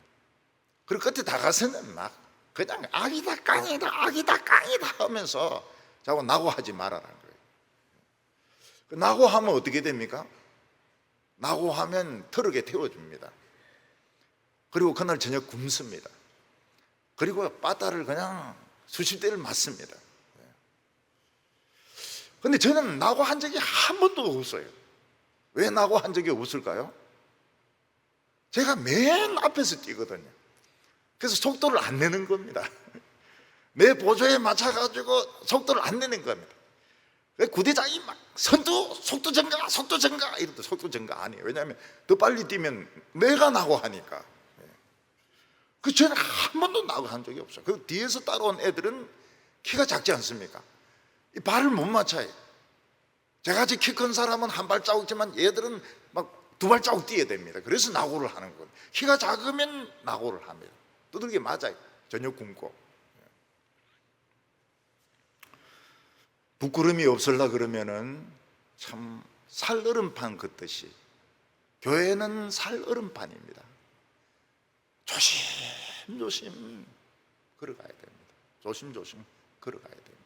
그리고 끝에 다 가서는 막 그냥 악이다 깡이다 악이다 깡이다 하면서 자꾸 낙오하지 말아라는 거예요. 낙오하면 어떻게 됩니까? 낙오하면 트럭에 태워줍니다. 그리고 그날 저녁 굶습니다. 그리고 빠따를 그냥 수십 대를 맞습니다. 근데 저는 낙오한 적이 한 번도 없어요. 왜 낙오한 적이 없을까요? 제가 맨 앞에서 뛰거든요. 그래서 속도를 안 내는 겁니다. 내 보조에 맞춰가지고 속도를 안 내는 겁니다. 구대장이 막 속도 증가 이럴 때 속도 증가 아니에요. 왜냐하면 더 빨리 뛰면 내가 낙오하니까. 그 저는 한 번도 낙오한 적이 없어요. 그 뒤에서 따라온 애들은 키가 작지 않습니까? 이 발을 못 맞춰요. 제같이 키 큰 사람은 한 발자국지만 얘들은 막 두 발자국 뛰어야 됩니다. 그래서 낙오를 하는 거예요. 키가 작으면 낙오를 합니다. 두들겨 맞아요. 저녁 굶고. 부끄럼이 없을라 그러면은 참 살얼음판 긋듯이 교회는 살얼음판입니다. 조심조심 걸어가야 됩니다. 조심조심 걸어가야 됩니다.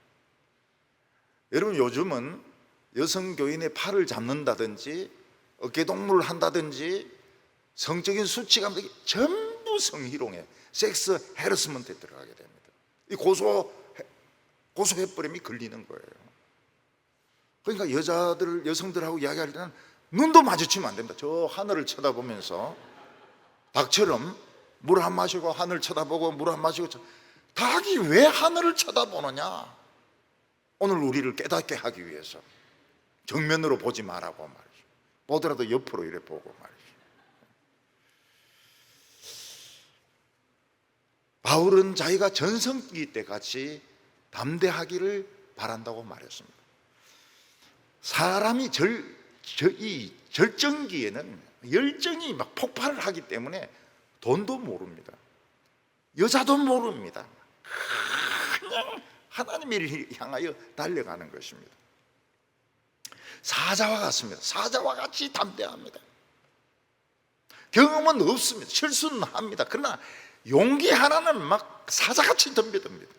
여러분, 요즘은 여성 교인의 팔을 잡는다든지 어깨동무를 한다든지 성적인 수치감독이 전부 성희롱에 섹스 헤러스먼트에 들어가게 됩니다. 이 고소해버림이 걸리는 거예요. 그러니까 여성들하고 이야기할 때는 눈도 마주치면 안 됩니다. 저 하늘을 쳐다보면서 닭처럼 물 한 마시고 하늘 쳐다보고 물 한 마시고. 닭이 왜 하늘을 쳐다보느냐? 오늘 우리를 깨닫게 하기 위해서 정면으로 보지 말라고 말이죠. 보더라도 옆으로 이래 보고 말이죠. 바울은 자기가 전성기 때같이 담대하기를 바란다고 말했습니다. 사람이 이 절정기에는 열정이 막 폭발을 하기 때문에 돈도 모릅니다. 여자도 모릅니다. 그냥 하나님을 향하여 달려가는 것입니다. 사자와 같습니다. 사자와 같이 담대합니다. 경험은 없습니다. 실수는 합니다. 그러나 용기 하나는 막 사자같이 덤벼듭니다.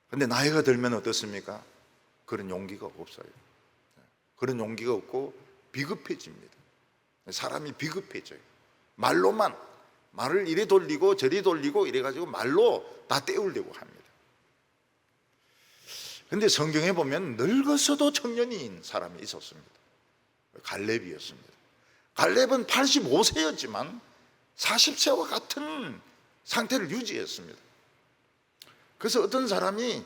근데 나이가 들면 어떻습니까? 그런 용기가 없어요. 그런 용기가 없고 비급해집니다. 사람이 비급해져요. 말을 이리 돌리고 저리 돌리고 이래가지고 말로 다 때우려고 합니다. 근데 성경에 보면 늙어서도 청년인 사람이 있었습니다. 갈렙이었습니다. 갈렙은 85세였지만 40세와 같은 상태를 유지했습니다. 그래서 어떤 사람이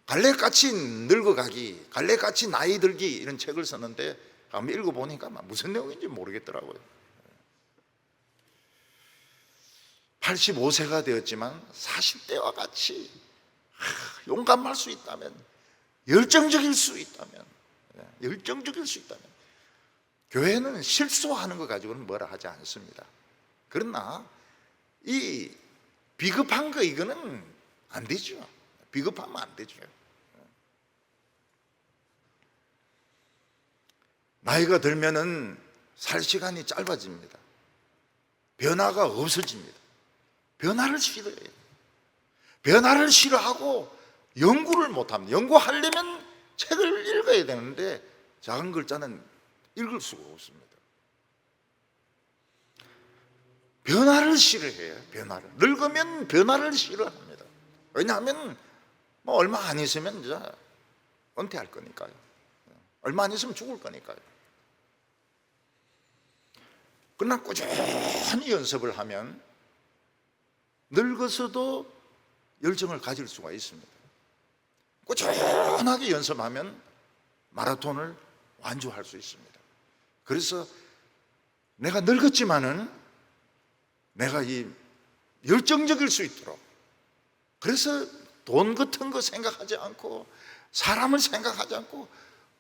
갈렙같이 늙어가기, 갈렙같이 나이 들기 이런 책을 썼는데 한번 읽어보니까 무슨 내용인지 모르겠더라고요. 85세가 되었지만 40대와 같이 용감할 수 있다면, 열정적일 수 있다면 교회는 실수하는 것 가지고는 뭐라 하지 않습니다. 그러나 이 비급한 거 이거는 안 되죠. 비급하면 안 되죠. 나이가 들면은 살 시간이 짧아집니다. 변화가 없어집니다. 변화를 싫어해요. 변화를 싫어하고 연구를 못합니다. 연구하려면 책을 읽어야 되는데 작은 글자는 읽을 수가 없습니다. 변화를 싫어해요. 변화를. 늙으면 변화를 싫어합니다. 왜냐하면 뭐 얼마 안 있으면 이제 은퇴할 거니까요. 얼마 안 있으면 죽을 거니까요. 그러나 꾸준히 연습을 하면 늙어서도 열정을 가질 수가 있습니다. 꾸준하게 연습하면 마라톤을 완주할 수 있습니다. 그래서 내가 늙었지만은 내가 이 열정적일 수 있도록, 그래서 돈 같은 거 생각하지 않고 사람을 생각하지 않고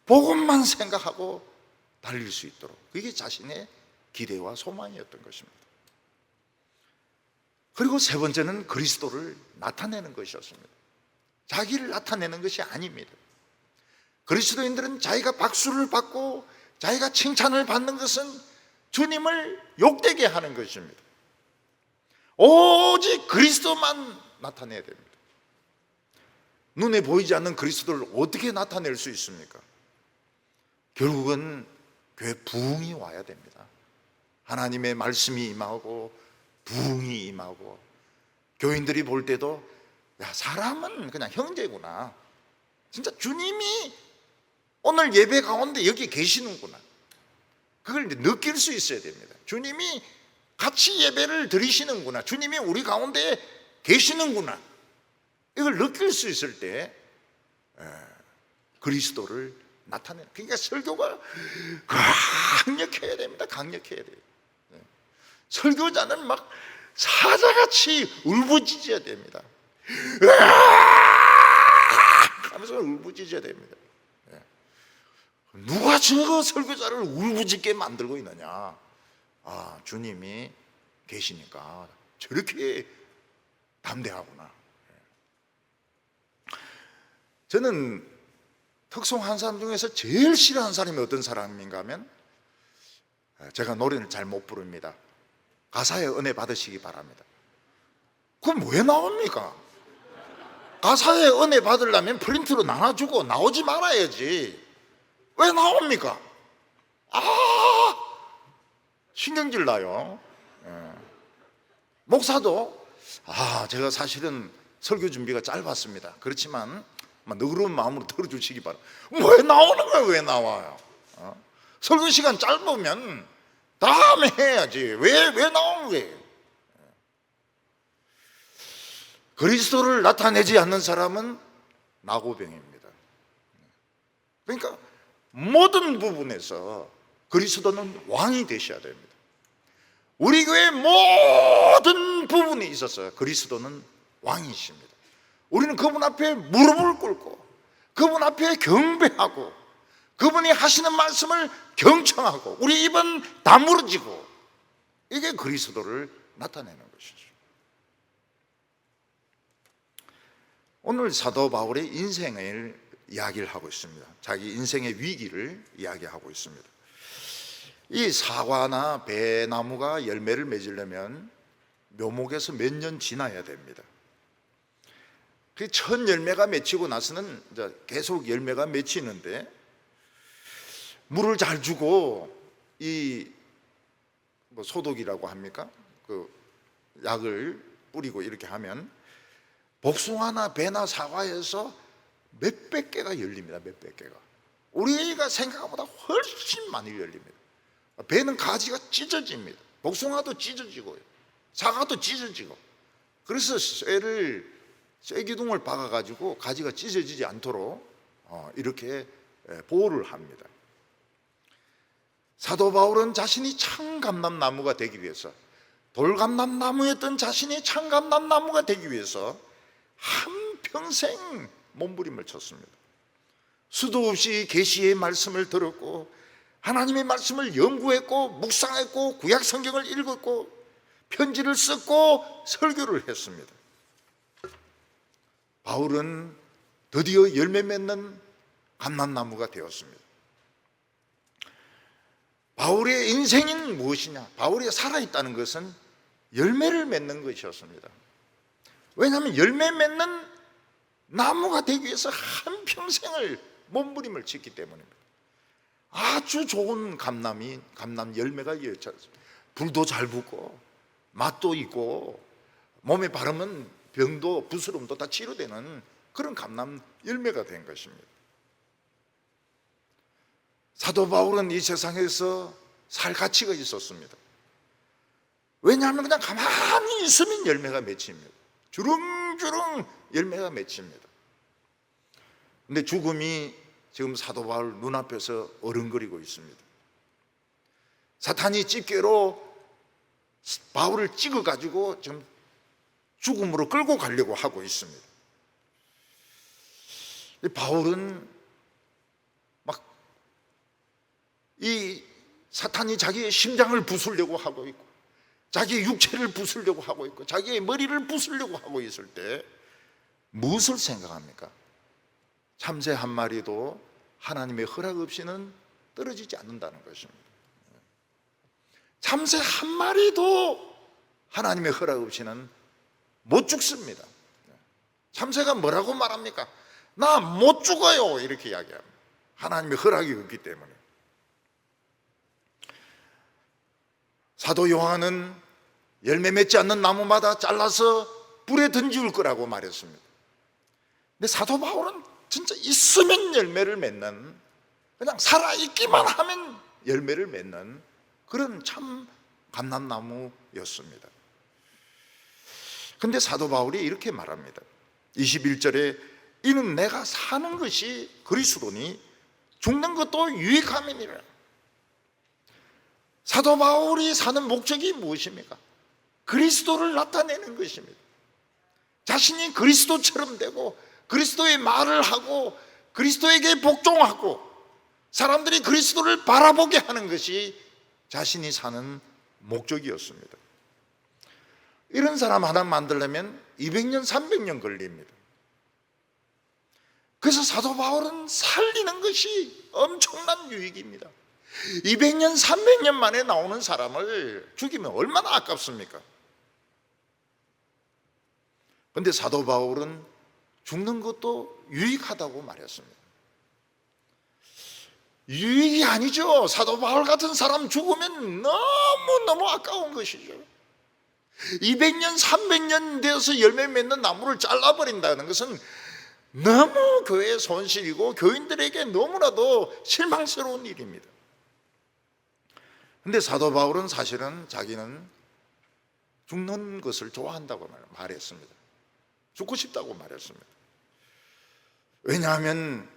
복음만 생각하고 달릴 수 있도록, 그게 자신의 기대와 소망이었던 것입니다. 그리고 세 번째는 그리스도를 나타내는 것이었습니다. 자기를 나타내는 것이 아닙니다. 그리스도인들은 자기가 박수를 받고 자기가 칭찬을 받는 것은 주님을 욕되게 하는 것입니다. 오직 그리스도만 나타내야 됩니다. 눈에 보이지 않는 그리스도를 어떻게 나타낼 수 있습니까? 결국은 교회 부흥이 와야 됩니다. 하나님의 말씀이 임하고 부흥이 임하고 교인들이 볼 때도 야, 사람은 그냥 형제구나, 진짜 주님이 오늘 예배 가운데 여기 계시는구나, 그걸 이제 느낄 수 있어야 됩니다. 주님이 같이 예배를 드리시는구나, 주님이 우리 가운데 계시는구나, 이걸 느낄 수 있을 때 그리스도를 나타내는, 그러니까 설교가 강력해야 됩니다. 강력해야 돼요. 설교자는 막 사자같이 울부짖어야 됩니다. 하면서 울부짖어야 됩니다. 누가 저 설교자를 울부짖게 만들고 있느냐? 아, 주님이 계시니까 저렇게 담대하구나. 저는 특송한 사람 중에서 제일 싫어하는 사람이 어떤 사람인가 하면, 제가 노래를 잘 못 부릅니다. 가사에 은혜 받으시기 바랍니다. 그럼 왜 나옵니까? 가사에 은혜 받으려면 프린트로 나눠주고 나오지 말아야지. 왜 나옵니까? 신경질 나요. 목사도 제가 사실은 설교 준비가 짧았습니다. 그렇지만 너그러운 마음으로 들어주시기 바랍니다. 왜 나오는 거예요? 왜 나와요? 설교 시간 짧으면 다음에 해야지. 왜 나오는 거예요? 그리스도를 나타내지 않는 사람은 나고병입니다. 그러니까 모든 부분에서 그리스도는 왕이 되셔야 됩니다. 우리 교회 모든 부분에 있어서 그리스도는 왕이십니다. 우리는 그분 앞에 무릎을 꿇고 그분 앞에 경배하고 그분이 하시는 말씀을 경청하고 우리 입은 다물어지고, 이게 그리스도를 나타내는 것이죠. 오늘 사도 바울의 인생을 이야기를 하고 있습니다. 자기 인생의 위기를 이야기하고 있습니다. 이 사과나 배나무가 열매를 맺으려면 묘목에서 몇 년 지나야 됩니다. 그 첫 열매가 맺히고 나서는 이제 계속 열매가 맺히는데, 물을 잘 주고 이 소독이라고 합니까? 그 약을 뿌리고 이렇게 하면 복숭아나 배나 사과에서 몇백 개가 열립니다. 몇백 개가. 우리가 생각한 것보다 훨씬 많이 열립니다. 배는 가지가 찢어집니다. 복숭아도 찢어지고요. 사과도 찢어지고. 그래서 쇠기둥을 박아가지고 가지가 찢어지지 않도록 이렇게 보호를 합니다. 사도 바울은 자신이 참감람나무가 되기 위해서, 돌감람나무였던 자신이 참감람나무가 되기 위해서 한평생 몸부림을 쳤습니다. 수도 없이 계시의 말씀을 들었고 하나님의 말씀을 연구했고 묵상했고 구약 성경을 읽었고 편지를 썼고 설교를 했습니다. 바울은 드디어 열매 맺는 감람나무가 되었습니다. 바울의 인생은 무엇이냐? 바울이 살아있다는 것은 열매를 맺는 것이었습니다. 왜냐하면 열매 맺는 나무가 되기 위해서 한평생을 몸부림을 쳤기 때문입니다. 아주 좋은 감람 열매가 이어졌습니다. 불도 잘 붙고 맛도 있고 몸에 바르면 병도 부스럼도 다 치료되는 그런 감람 열매가 된 것입니다. 사도 바울은 이 세상에서 살 가치가 있었습니다. 왜냐하면 그냥 가만히 있으면 열매가 맺힙니다. 주렁주렁 열매가 맺힙니다. 근데 죽음이 지금 사도 바울 눈앞에서 어른거리고 있습니다. 사탄이 집게로 바울을 찍어가지고 지금 죽음으로 끌고 가려고 하고 있습니다. 바울은 이 사탄이 자기의 심장을 부수려고 하고 있고 자기의 육체를 부수려고 하고 있고 자기의 머리를 부수려고 하고 있을 때 무엇을 생각합니까? 참새 한 마리도 하나님의 허락 없이는 떨어지지 않는다는 것입니다. 참새 한 마리도 하나님의 허락 없이는 못 죽습니다. 참새가 뭐라고 말합니까? 나 못 죽어요 이렇게 이야기합니다. 하나님의 허락이 없기 때문에. 사도 요한은 열매 맺지 않는 나무마다 잘라서 불에 던지울 거라고 말했습니다. 근데 사도 바울은 진짜 있으면 열매를 맺는, 그냥 살아있기만 하면 열매를 맺는 그런 참 감람나무였습니다. 근데 사도 바울이 이렇게 말합니다. 21절에 이는 내가 사는 것이 그리스도니 죽는 것도 유익함이니라. 사도 바울이 사는 목적이 무엇입니까? 그리스도를 나타내는 것입니다. 자신이 그리스도처럼 되고 그리스도의 말을 하고 그리스도에게 복종하고 사람들이 그리스도를 바라보게 하는 것이 자신이 사는 목적이었습니다. 이런 사람 하나 만들려면 200년, 300년 걸립니다. 그래서 사도 바울은 살리는 것이 엄청난 유익입니다. 200년, 300년 만에 나오는 사람을 죽이면 얼마나 아깝습니까? 그런데 사도 바울은 죽는 것도 유익하다고 말했습니다. 유익이 아니죠. 사도 바울 같은 사람 죽으면 너무너무 아까운 것이죠. 200년, 300년 되어서 열매 맺는 나무를 잘라버린다는 것은 너무 교회의 손실이고 교인들에게 너무나도 실망스러운 일입니다. 그런데 사도 바울은 사실은 자기는 죽는 것을 좋아한다고 말했습니다. 죽고 싶다고 말했습니다. 왜냐하면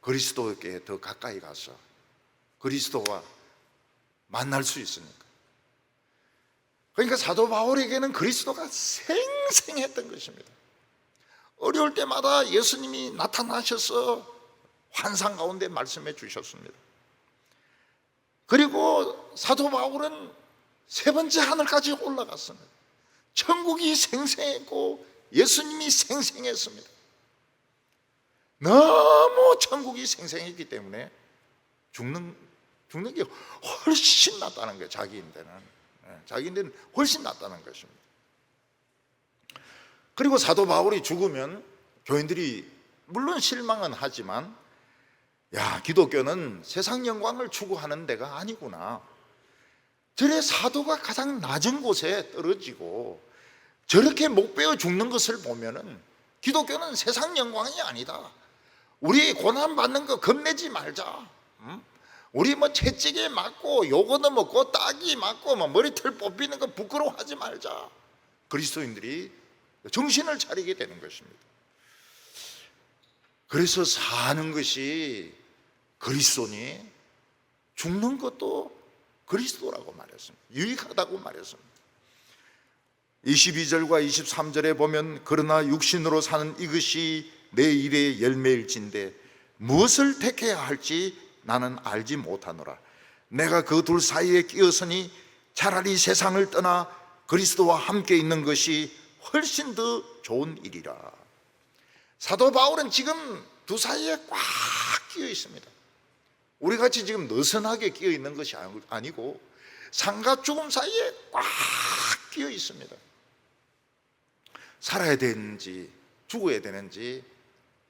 그리스도에게 더 가까이 가서 그리스도와 만날 수 있으니까. 그러니까 사도 바울에게는 그리스도가 생생했던 것입니다. 어려울 때마다 예수님이 나타나셔서 환상 가운데 말씀해 주셨습니다. 그리고 사도 바울은 세 번째 하늘까지 올라갔습니다. 천국이 생생했고 예수님이 생생했습니다. 너무 천국이 생생했기 때문에 죽는 게 훨씬 낫다는 거예요. 자기인데는 훨씬 낫다는 것입니다. 그리고 사도 바울이 죽으면 교인들이 물론 실망은 하지만 야, 기독교는 세상 영광을 추구하는 데가 아니구나. 저래 사도가 가장 낮은 곳에 떨어지고 저렇게 목 베어 죽는 것을 보면은 기독교는 세상 영광이 아니다. 우리 고난 받는 거 겁내지 말자. 우리 뭐 채찍에 맞고 요거도 먹고 따기 맞고 뭐 머리털 뽑히는 거 부끄러워하지 말자. 그리스도인들이 정신을 차리게 되는 것입니다. 그래서 사는 것이 그리스도니 죽는 것도 그리스도라고 말했습니다. 유익하다고 말했습니다. 22절과 23절에 보면 그러나 육신으로 사는 이것이 내 일의 열매일진데 무엇을 택해야 할지 나는 알지 못하노라. 내가 그 둘 사이에 끼었으니 차라리 세상을 떠나 그리스도와 함께 있는 것이 훨씬 더 좋은 일이라. 사도 바울은 지금 두 사이에 꽉 끼어 있습니다. 우리같이 지금 느슨하게 끼어 있는 것이 아니고 삶과 죽음 사이에 꽉 끼어 있습니다. 살아야 되는지 죽어야 되는지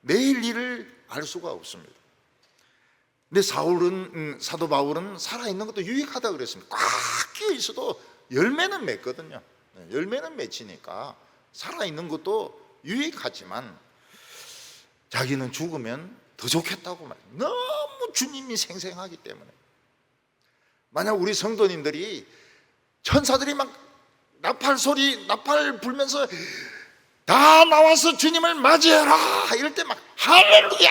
내일 일을 알 수가 없습니다. 근데 사도 바울은 살아있는 것도 유익하다 그랬습니다. 꽉 끼어 있어도 열매는 맺거든요. 열매는 맺히니까 살아있는 것도 유익하지만 자기는 죽으면 더 좋겠다고 말해요. 너무 주님이 생생하기 때문에. 만약 우리 성도님들이 천사들이 막 나팔 불면서 다 나와서 주님을 맞이해라 이럴 때 막 할렐루야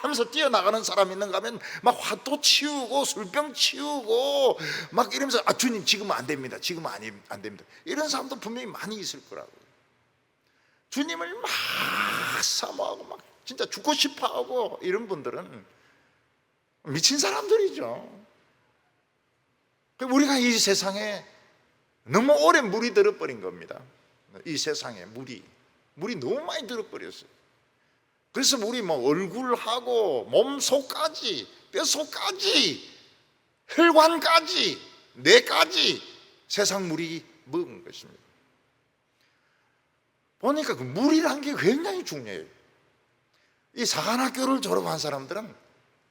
하면서 뛰어나가는 사람 있는가 하면 막 화도 치우고 술병 치우고 막 이러면서 주님 지금은 안 됩니다. 지금은 안 됩니다. 이런 사람도 분명히 많이 있을 거라고요. 주님을 막 사모하고 막 진짜 죽고 싶어하고 이런 분들은 미친 사람들이죠. 우리가 이 세상에 너무 오래 물이 들어버린 겁니다. 이 세상에 물이 너무 많이 들어버렸어요. 그래서 우리 뭐 얼굴하고 몸속까지 뼛속까지 혈관까지 뇌까지 세상 물이 먹은 것입니다. 보니까 그 물이란 게 굉장히 중요해요. 이 사관학교를 졸업한 사람들은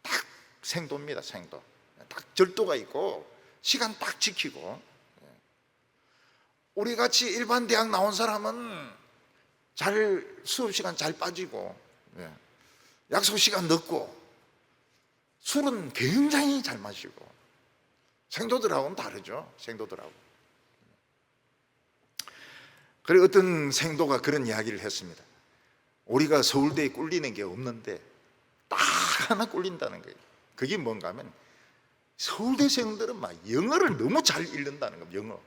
딱 생도입니다. 생도. 딱 절도가 있고 시간 딱 지키고. 우리 같이 일반 대학 나온 사람은 수업 시간 잘 빠지고 약속 시간 늦고 술은 굉장히 잘 마시고 생도들하고는 다르죠. 생도들하고. 그리고 어떤 생도가 그런 이야기를 했습니다. 우리가 서울대에 꿀리는 게 없는데 딱 하나 꿀린다는 거예요. 그게 뭔가 하면 서울대생들은 막 영어를 너무 잘 읽는다는 겁니다. 영어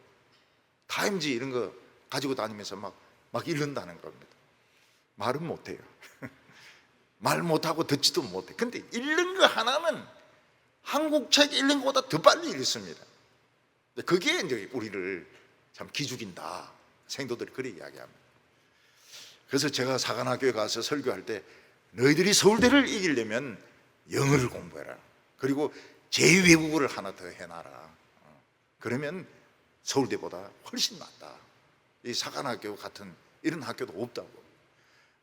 타임지 이런 거 가지고 다니면서 막 읽는다는 겁니다. 말은 못해요. 말 못하고 듣지도 못해. 근데 읽는 거 하나는 한국 책 읽는 것보다 더 빨리 읽습니다. 그게 이제 우리를 참 기죽인다. 생도들이 그렇게 이야기합니다. 그래서 제가 사관학교에 가서 설교할 때 너희들이 서울대를 이기려면 영어를 공부해라. 그리고 제2외국어를 하나 더 해놔라. 그러면 서울대보다 훨씬 낫다. 이 사관학교 같은 이런 학교도 없다고.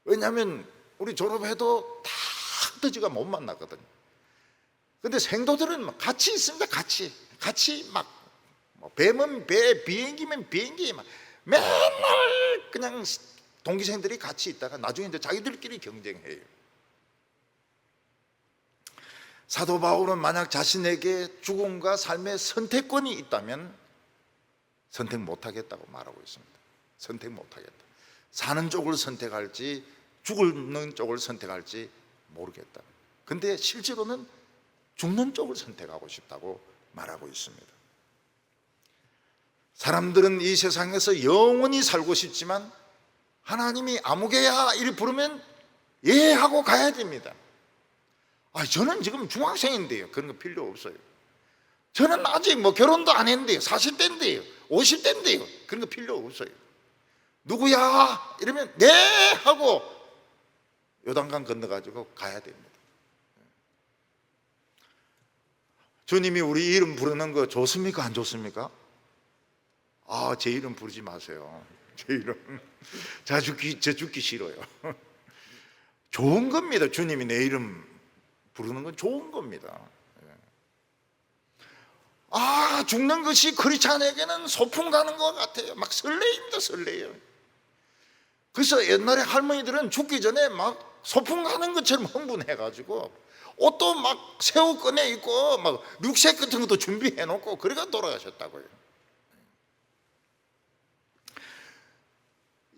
왜냐하면 우리 졸업해도 다 학도지가 못 만나거든요. 근데 생도들은 같이 있습니다. 같이 막 배면 배, 비행기면 비행기, 막 맨날 그냥 동기생들이 같이 있다가 나중에 이제 자기들끼리 경쟁해요. 사도 바울은 만약 자신에게 죽음과 삶의 선택권이 있다면 선택 못하겠다고 말하고 있습니다. 선택 못하겠다. 사는 쪽을 선택할지 죽는 쪽을 선택할지 모르겠다. 근데 실제로는 죽는 쪽을 선택하고 싶다고 말하고 있습니다. 사람들은 이 세상에서 영원히 살고 싶지만 하나님이 아무개야 이리 부르면 예 하고 가야 됩니다. 저는 지금 중학생인데요. 그런 거 필요 없어요. 저는 아직 결혼도 안 했는데요. 40대인데요. 50대인데요. 그런 거 필요 없어요. 누구야? 이러면 네 하고 요단강 건너가지고 가야 됩니다. 주님이 우리 이름 부르는 거 좋습니까? 안 좋습니까? 제 이름 부르지 마세요. 제 이름 저 죽기 싫어요. 좋은 겁니다. 주님이 내 이름 부르는 건 좋은 겁니다. 죽는 것이 크리스찬에게는 소풍 가는 것 같아요. 막 설레입니다. 설레요. 그래서 옛날에 할머니들은 죽기 전에 막 소풍 가는 것처럼 흥분해가지고 옷도 막 새 옷 꺼내 입고 막 룩색 같은 것도 준비해 놓고 그래가 돌아가셨다고요.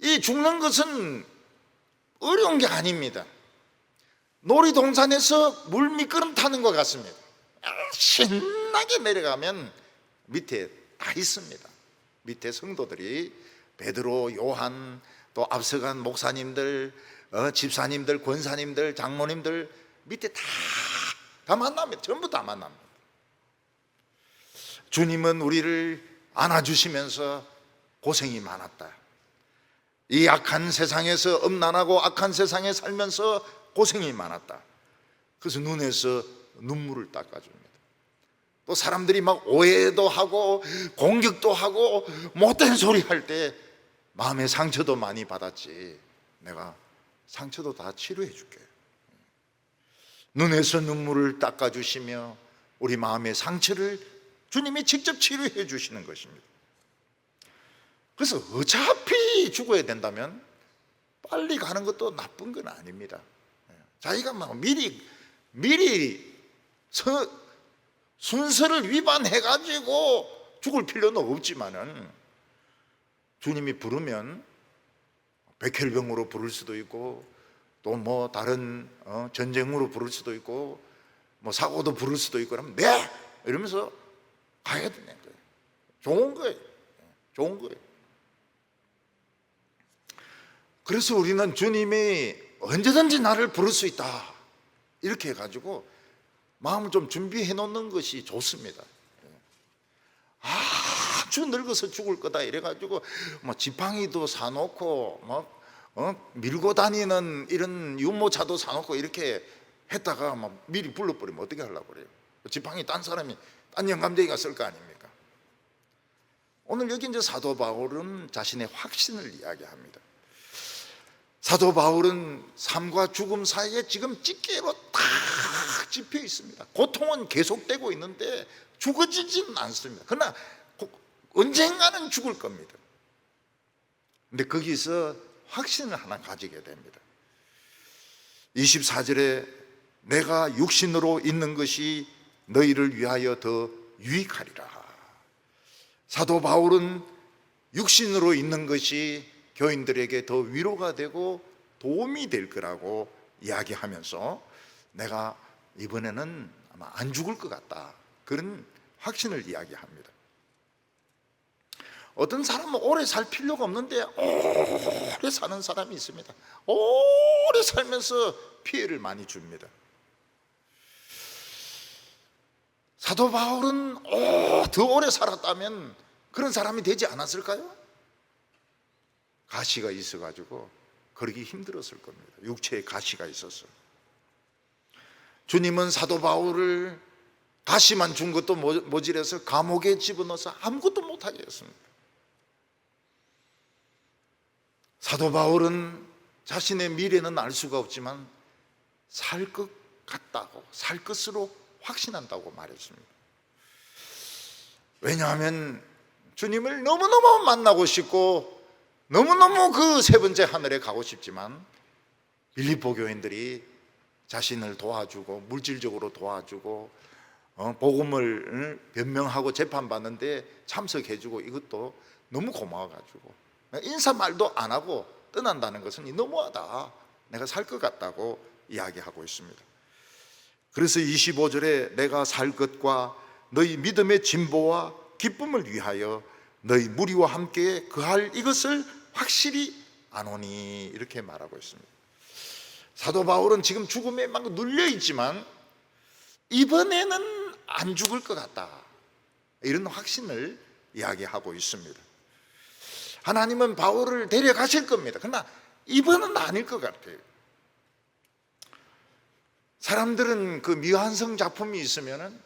이 죽는 것은 어려운 게 아닙니다. 놀이동산에서 물 미끄럼 타는 것 같습니다. 신나게 내려가면 밑에 다 있습니다. 밑에 성도들이 베드로, 요한, 또 앞서간 목사님들, 집사님들, 권사님들, 장모님들 밑에 다 만납니다. 전부 다 만납니다. 주님은 우리를 안아주시면서 고생이 많았다. 이 악한 세상에서 음란하고 악한 세상에 살면서 고생이 많았다. 그래서 눈에서 눈물을 닦아줍니다. 또 사람들이 막 오해도 하고 공격도 하고 못된 소리 할 때 마음의 상처도 많이 받았지. 내가 상처도 다 치료해 줄게. 눈에서 눈물을 닦아주시며 우리 마음의 상처를 주님이 직접 치료해 주시는 것입니다. 그래서 어차피 죽어야 된다면 빨리 가는 것도 나쁜 건 아닙니다. 자기가 막 미리 순서를 위반해가지고 죽을 필요는 없지만은 주님이 부르면 백혈병으로 부를 수도 있고 또 다른 전쟁으로 부를 수도 있고 사고도 부를 수도 있고 그러면 네! 이러면서 가야 되는 거예요. 좋은 거예요. 좋은 거예요. 그래서 우리는 주님이 언제든지 나를 부를 수 있다 이렇게 해가지고 마음을 좀 준비해 놓는 것이 좋습니다. 아주 늙어서 죽을 거다 이래가지고 지팡이도 사놓고 밀고 다니는 이런 유모차도 사놓고 이렇게 했다가 미리 불러버리면 어떻게 하려고 그래요? 지팡이 딴 사람이 딴 영감쟁이가 쓸 거 아닙니까? 오늘 여기 이제 사도 바울은 자신의 확신을 이야기합니다. 사도 바울은 삶과 죽음 사이에 지금 찌개로 딱 집혀 있습니다. 고통은 계속되고 있는데 죽어지지는 않습니다. 그러나 언젠가는 죽을 겁니다. 근데 거기서 확신을 하나 가지게 됩니다. 24절에 내가 육신으로 있는 것이 너희를 위하여 더 유익하리라. 사도 바울은 육신으로 있는 것이 교인들에게 더 위로가 되고 도움이 될 거라고 이야기하면서 내가 이번에는 아마 안 죽을 것 같다 그런 확신을 이야기합니다. 어떤 사람은 오래 살 필요가 없는데 오래 사는 사람이 있습니다. 오래 살면서 피해를 많이 줍니다. 사도 바울은 더 오래 살았다면 그런 사람이 되지 않았을까요? 가시가 있어가지고 그러기 힘들었을 겁니다. 육체에 가시가 있어서. 주님은 사도 바울을 가시만 준 것도 모자라서 감옥에 집어넣어서 아무것도 못하게 했습니다. 사도 바울은 자신의 미래는 알 수가 없지만 살 것 같다고, 살 것으로 확신한다고 말했습니다. 왜냐하면 주님을 너무너무 만나고 싶고 너무너무 그 세 번째 하늘에 가고 싶지만 빌립보 교인들이 자신을 도와주고 물질적으로 도와주고 복음을 변명하고 재판받는데 참석해주고 이것도 너무 고마워가지고 인사말도 안 하고 떠난다는 것은 너무하다, 내가 살 것 같다고 이야기하고 있습니다. 그래서 25절에 내가 살 것과 너희 믿음의 진보와 기쁨을 위하여 너희 무리와 함께 그할 이것을 확실히 아노니, 이렇게 말하고 있습니다. 사도 바울은 지금 죽음에 막 눌려있지만 이번에는 안 죽을 것 같다, 이런 확신을 이야기하고 있습니다. 하나님은 바울을 데려가실 겁니다. 그러나 이번은 아닐 것 같아요. 사람들은 그 미완성 작품이 있으면은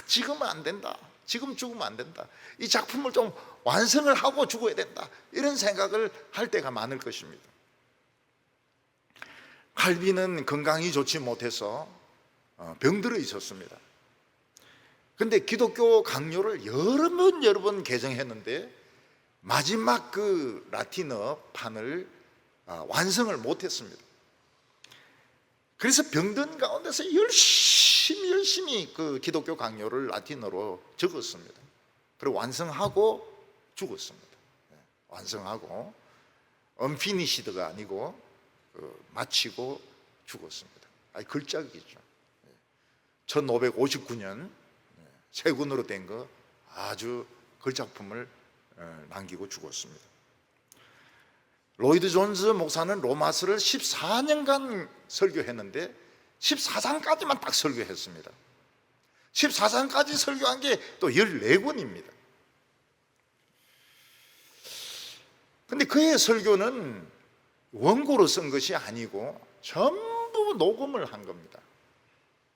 지금은 안 된다, 지금 죽으면 안 된다, 이 작품을 좀 완성을 하고 죽어야 된다, 이런 생각을 할 때가 많을 것입니다. 칼빈은 건강이 좋지 못해서 병들어 있었습니다. 근데 기독교 강요를 여러 번 개정했는데 마지막 그 라틴어 판을 완성을 못했습니다. 그래서 병든 가운데서 열심히 그 기독교 강요를 라틴어로 적었습니다. 그리고 완성하고 죽었습니다. 완성하고 언피니시드가 아니고 마치고 죽었습니다. 걸작이죠. 1559년 세군으로 된 거 아주 걸작품을 남기고 죽었습니다. 로이드 존스 목사는 로마서를 14년간 설교했는데 14장까지만 딱 설교했습니다. 14장까지 설교한 게 또 14권입니다. 근데 그의 설교는 원고로 쓴 것이 아니고 전부 녹음을 한 겁니다.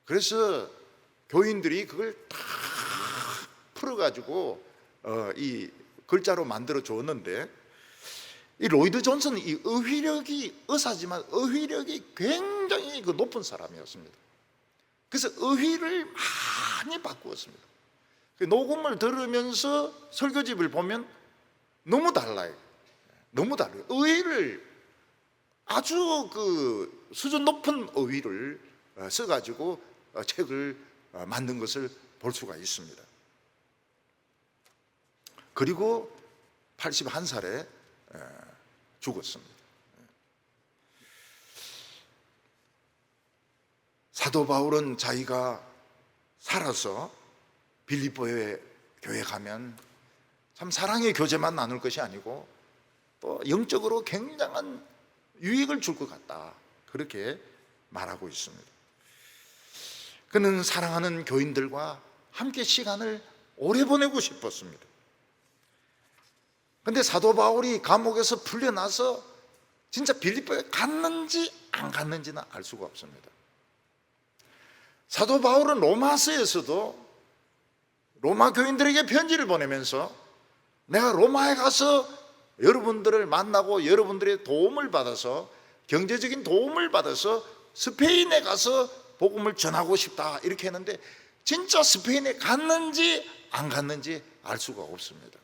그래서 교인들이 그걸 다 풀어가지고 이 글자로 만들어 줬는데, 이 로이드 존슨은 이 어휘력이, 의사지만 어휘력이 굉장히 그 높은 사람이었습니다. 그래서 어휘를 많이 바꾸었습니다. 녹음을 들으면서 설교집을 보면 너무 달라요. 너무 달라요. 어휘를 아주 그 수준 높은 어휘를 써가지고 책을 만든 것을 볼 수가 있습니다. 그리고 81살에 죽었습니다. 사도 바울은 자기가 살아서 빌립보에 교회 가면 참 사랑의 교제만 나눌 것이 아니고 또 영적으로 굉장한 유익을 줄 것 같다, 그렇게 말하고 있습니다. 그는 사랑하는 교인들과 함께 시간을 오래 보내고 싶었습니다. 근데 사도 바울이 감옥에서 풀려나서 진짜 빌립보에 갔는지 안 갔는지는 알 수가 없습니다. 사도 바울은 로마서에서도 로마 교인들에게 편지를 보내면서 내가 로마에 가서 여러분들을 만나고 여러분들의 도움을 받아서, 경제적인 도움을 받아서 스페인에 가서 복음을 전하고 싶다, 이렇게 했는데 진짜 스페인에 갔는지 안 갔는지 알 수가 없습니다.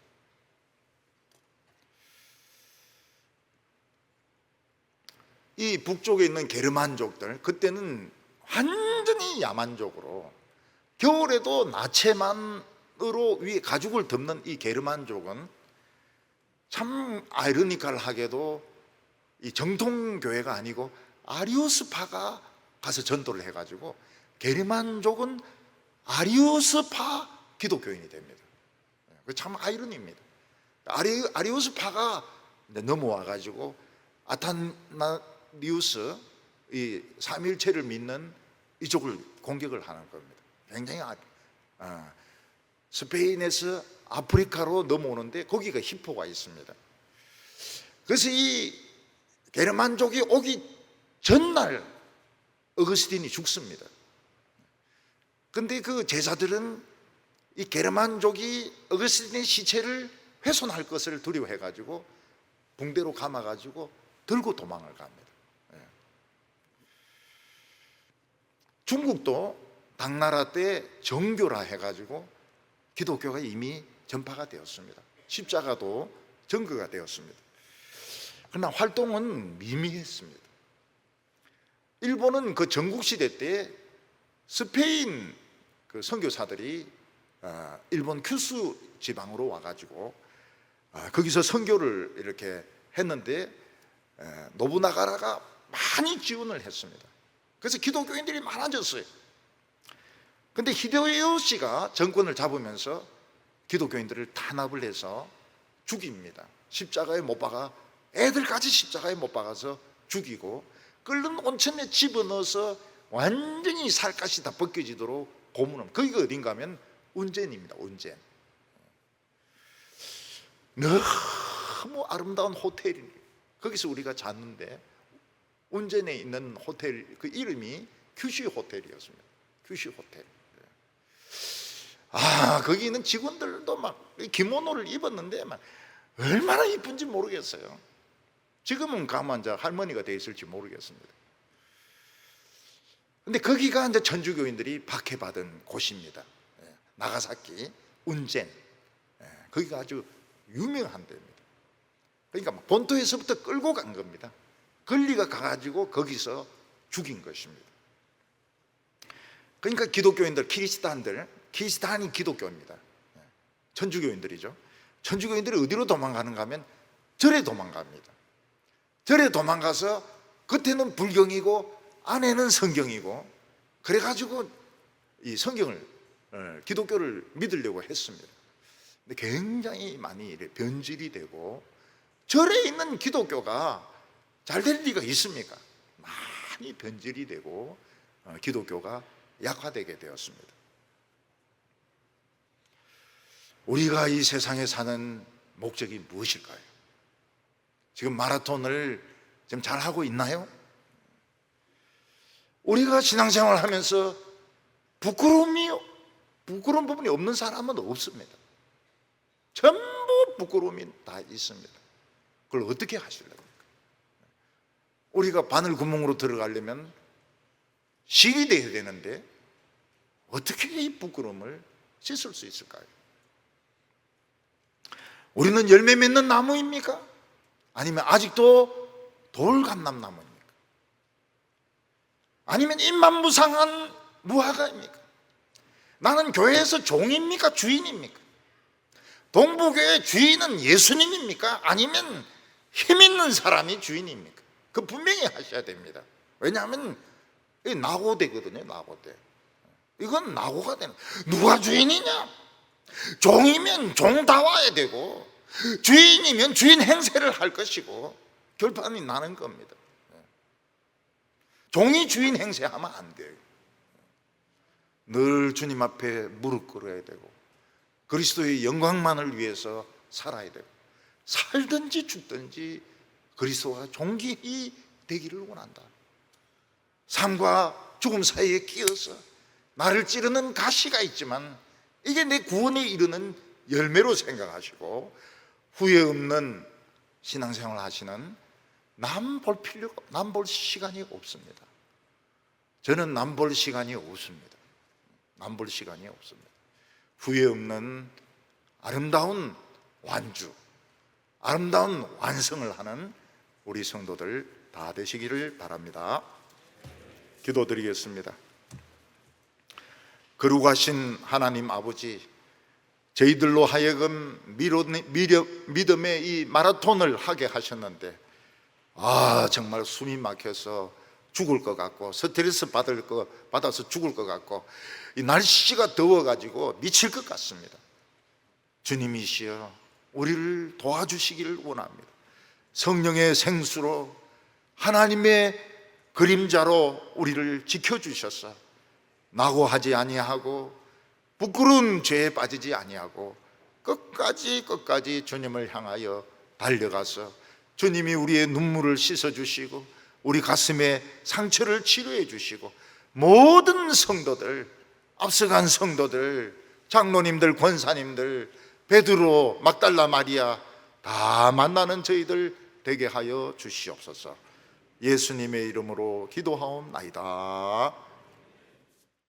이 북쪽에 있는 게르만족들, 그때는 완전히 야만족으로 겨울에도 나체만으로 위에 가죽을 덮는 이 게르만족은 참 아이러니컬하게도 이 정통교회가 아니고 아리우스파가 가서 전도를 해가지고 게르만족은 아리우스파 기독교인이 됩니다. 참 아이러니입니다. 아리우스파가 넘어와 가지고 아타나리우스 이 삼일체를 믿는 이쪽을 공격을 하는 겁니다. 굉장히 스페인에서 아프리카로 넘어오는데 거기가 히포가 있습니다. 그래서 이 게르만족이 오기 전날 어거스틴이 죽습니다. 근데 그 제자들은 이 게르만족이 어거스틴의 시체를 훼손할 것을 두려워해 가지고 붕대로 감아 가지고 들고 도망을 갑니다. 중국도 당나라 때 정교라 해가지고 기독교가 이미 전파가 되었습니다. 십자가도 전거가 되었습니다. 그러나 활동은 미미했습니다. 일본은 그 전국시대 때 스페인 그 선교사들이 일본 큐슈 지방으로 와가지고 거기서 선교를 이렇게 했는데 노부나가라가 많이 지원을 했습니다. 그래서 기독교인들이 많아졌어요. 근데 히데요시가 정권을 잡으면서 기독교인들을 탄압을 해서 죽입니다. 십자가에 못 박아, 애들까지 십자가에 못 박아서 죽이고 끓는 온천에 집어넣어서 완전히 살갗이 다 벗겨지도록 고문합니다. 거기가 어딘가 하면 운젠입니다. 운젠. 너무 아름다운 호텔이 거기서 우리가 잤는데 운젠에 있는 호텔 그 이름이 큐시 호텔이었습니다. 큐시 호텔. 거기 있는 직원들도 막 기모노를 입었는데 막 얼마나 이쁜지 모르겠어요. 지금은 가만 이제 할머니가 돼 있을지 모르겠습니다. 근데 거기가 이제 천주교인들이 박해받은 곳입니다. 나가사키, 운젠. 거기가 아주 유명한 데입니다. 그러니까 본토에서부터 끌고 간 겁니다. 걸리가 가가지고 거기서 죽인 것입니다. 그러니까 기독교인들, 키리스탄이 기독교입니다. 천주교인들이죠. 천주교인들이 어디로 도망가는가 하면 절에 도망갑니다. 절에 도망가서 겉에는 불경이고 안에는 성경이고 그래가지고 이 성경을 기독교를 믿으려고 했습니다. 근데 굉장히 많이 변질이 되고 절에 있는 기독교가 잘 될 리가 있습니까? 많이 변질이 되고 기독교가 약화되게 되었습니다. 우리가 이 세상에 사는 목적이 무엇일까요? 지금 마라톤을 지금 잘 하고 있나요? 우리가 신앙생활을 하면서 부끄러운 부분이 없는 사람은 없습니다. 전부 부끄러움이 다 있습니다. 그걸 어떻게 하시려고? 우리가 바늘 구멍으로 들어가려면 실이 돼야 되는데 어떻게 이 부끄러움을 씻을 수 있을까요? 우리는 열매 맺는 나무입니까? 아니면 아직도 돌감람나무입니까? 아니면 입만무상한 무화과입니까? 나는 교회에서 종입니까? 주인입니까? 동부교회 주인은 예수님입니까? 아니면 힘 있는 사람이 주인입니까? 그 분명히 하셔야 됩니다. 왜냐하면 이게 낙오되거든요. 낙오돼. 이건 낙오가 되는. 누가 주인이냐? 종이면 종다워야 되고 주인이면 주인 행세를 할 것이고 결판이 나는 겁니다. 종이 주인 행세하면 안 돼요. 늘 주님 앞에 무릎 꿇어야 되고 그리스도의 영광만을 위해서 살아야 되고 살든지 죽든지 그리스도와 종기히 되기를 원한다. 삶과 죽음 사이에 끼어서 나를 찌르는 가시가 있지만 이게 내 구원에 이르는 열매로 생각하시고 후회 없는 신앙생활 하시는 남 볼 시간이 없습니다. 저는 남 볼 시간이 없습니다. 남 볼 시간이 없습니다. 후회 없는 아름다운 완주, 아름다운 완성을 하는 우리 성도들 다 되시기를 바랍니다. 기도드리겠습니다. 거룩하신 하나님 아버지, 저희들로 하여금 믿음의 이 마라톤을 하게 하셨는데 정말 숨이 막혀서 죽을 것 같고 스트레스 받아서 죽을 것 같고 이 날씨가 더워가지고 미칠 것 같습니다. 주님이시여 우리를 도와주시기를 원합니다. 성령의 생수로 하나님의 그림자로 우리를 지켜주셔서 낙오하지 아니하고 부끄러운 죄에 빠지지 아니하고 끝까지 주님을 향하여 달려가서 주님이 우리의 눈물을 씻어주시고 우리 가슴에 상처를 치료해 주시고 모든 성도들, 앞서간 성도들, 장로님들, 권사님들, 베드로, 막달라 마리아 다 만나는 저희들 되게 하여 주시옵소서. 예수님의 이름으로 기도하옵나이다.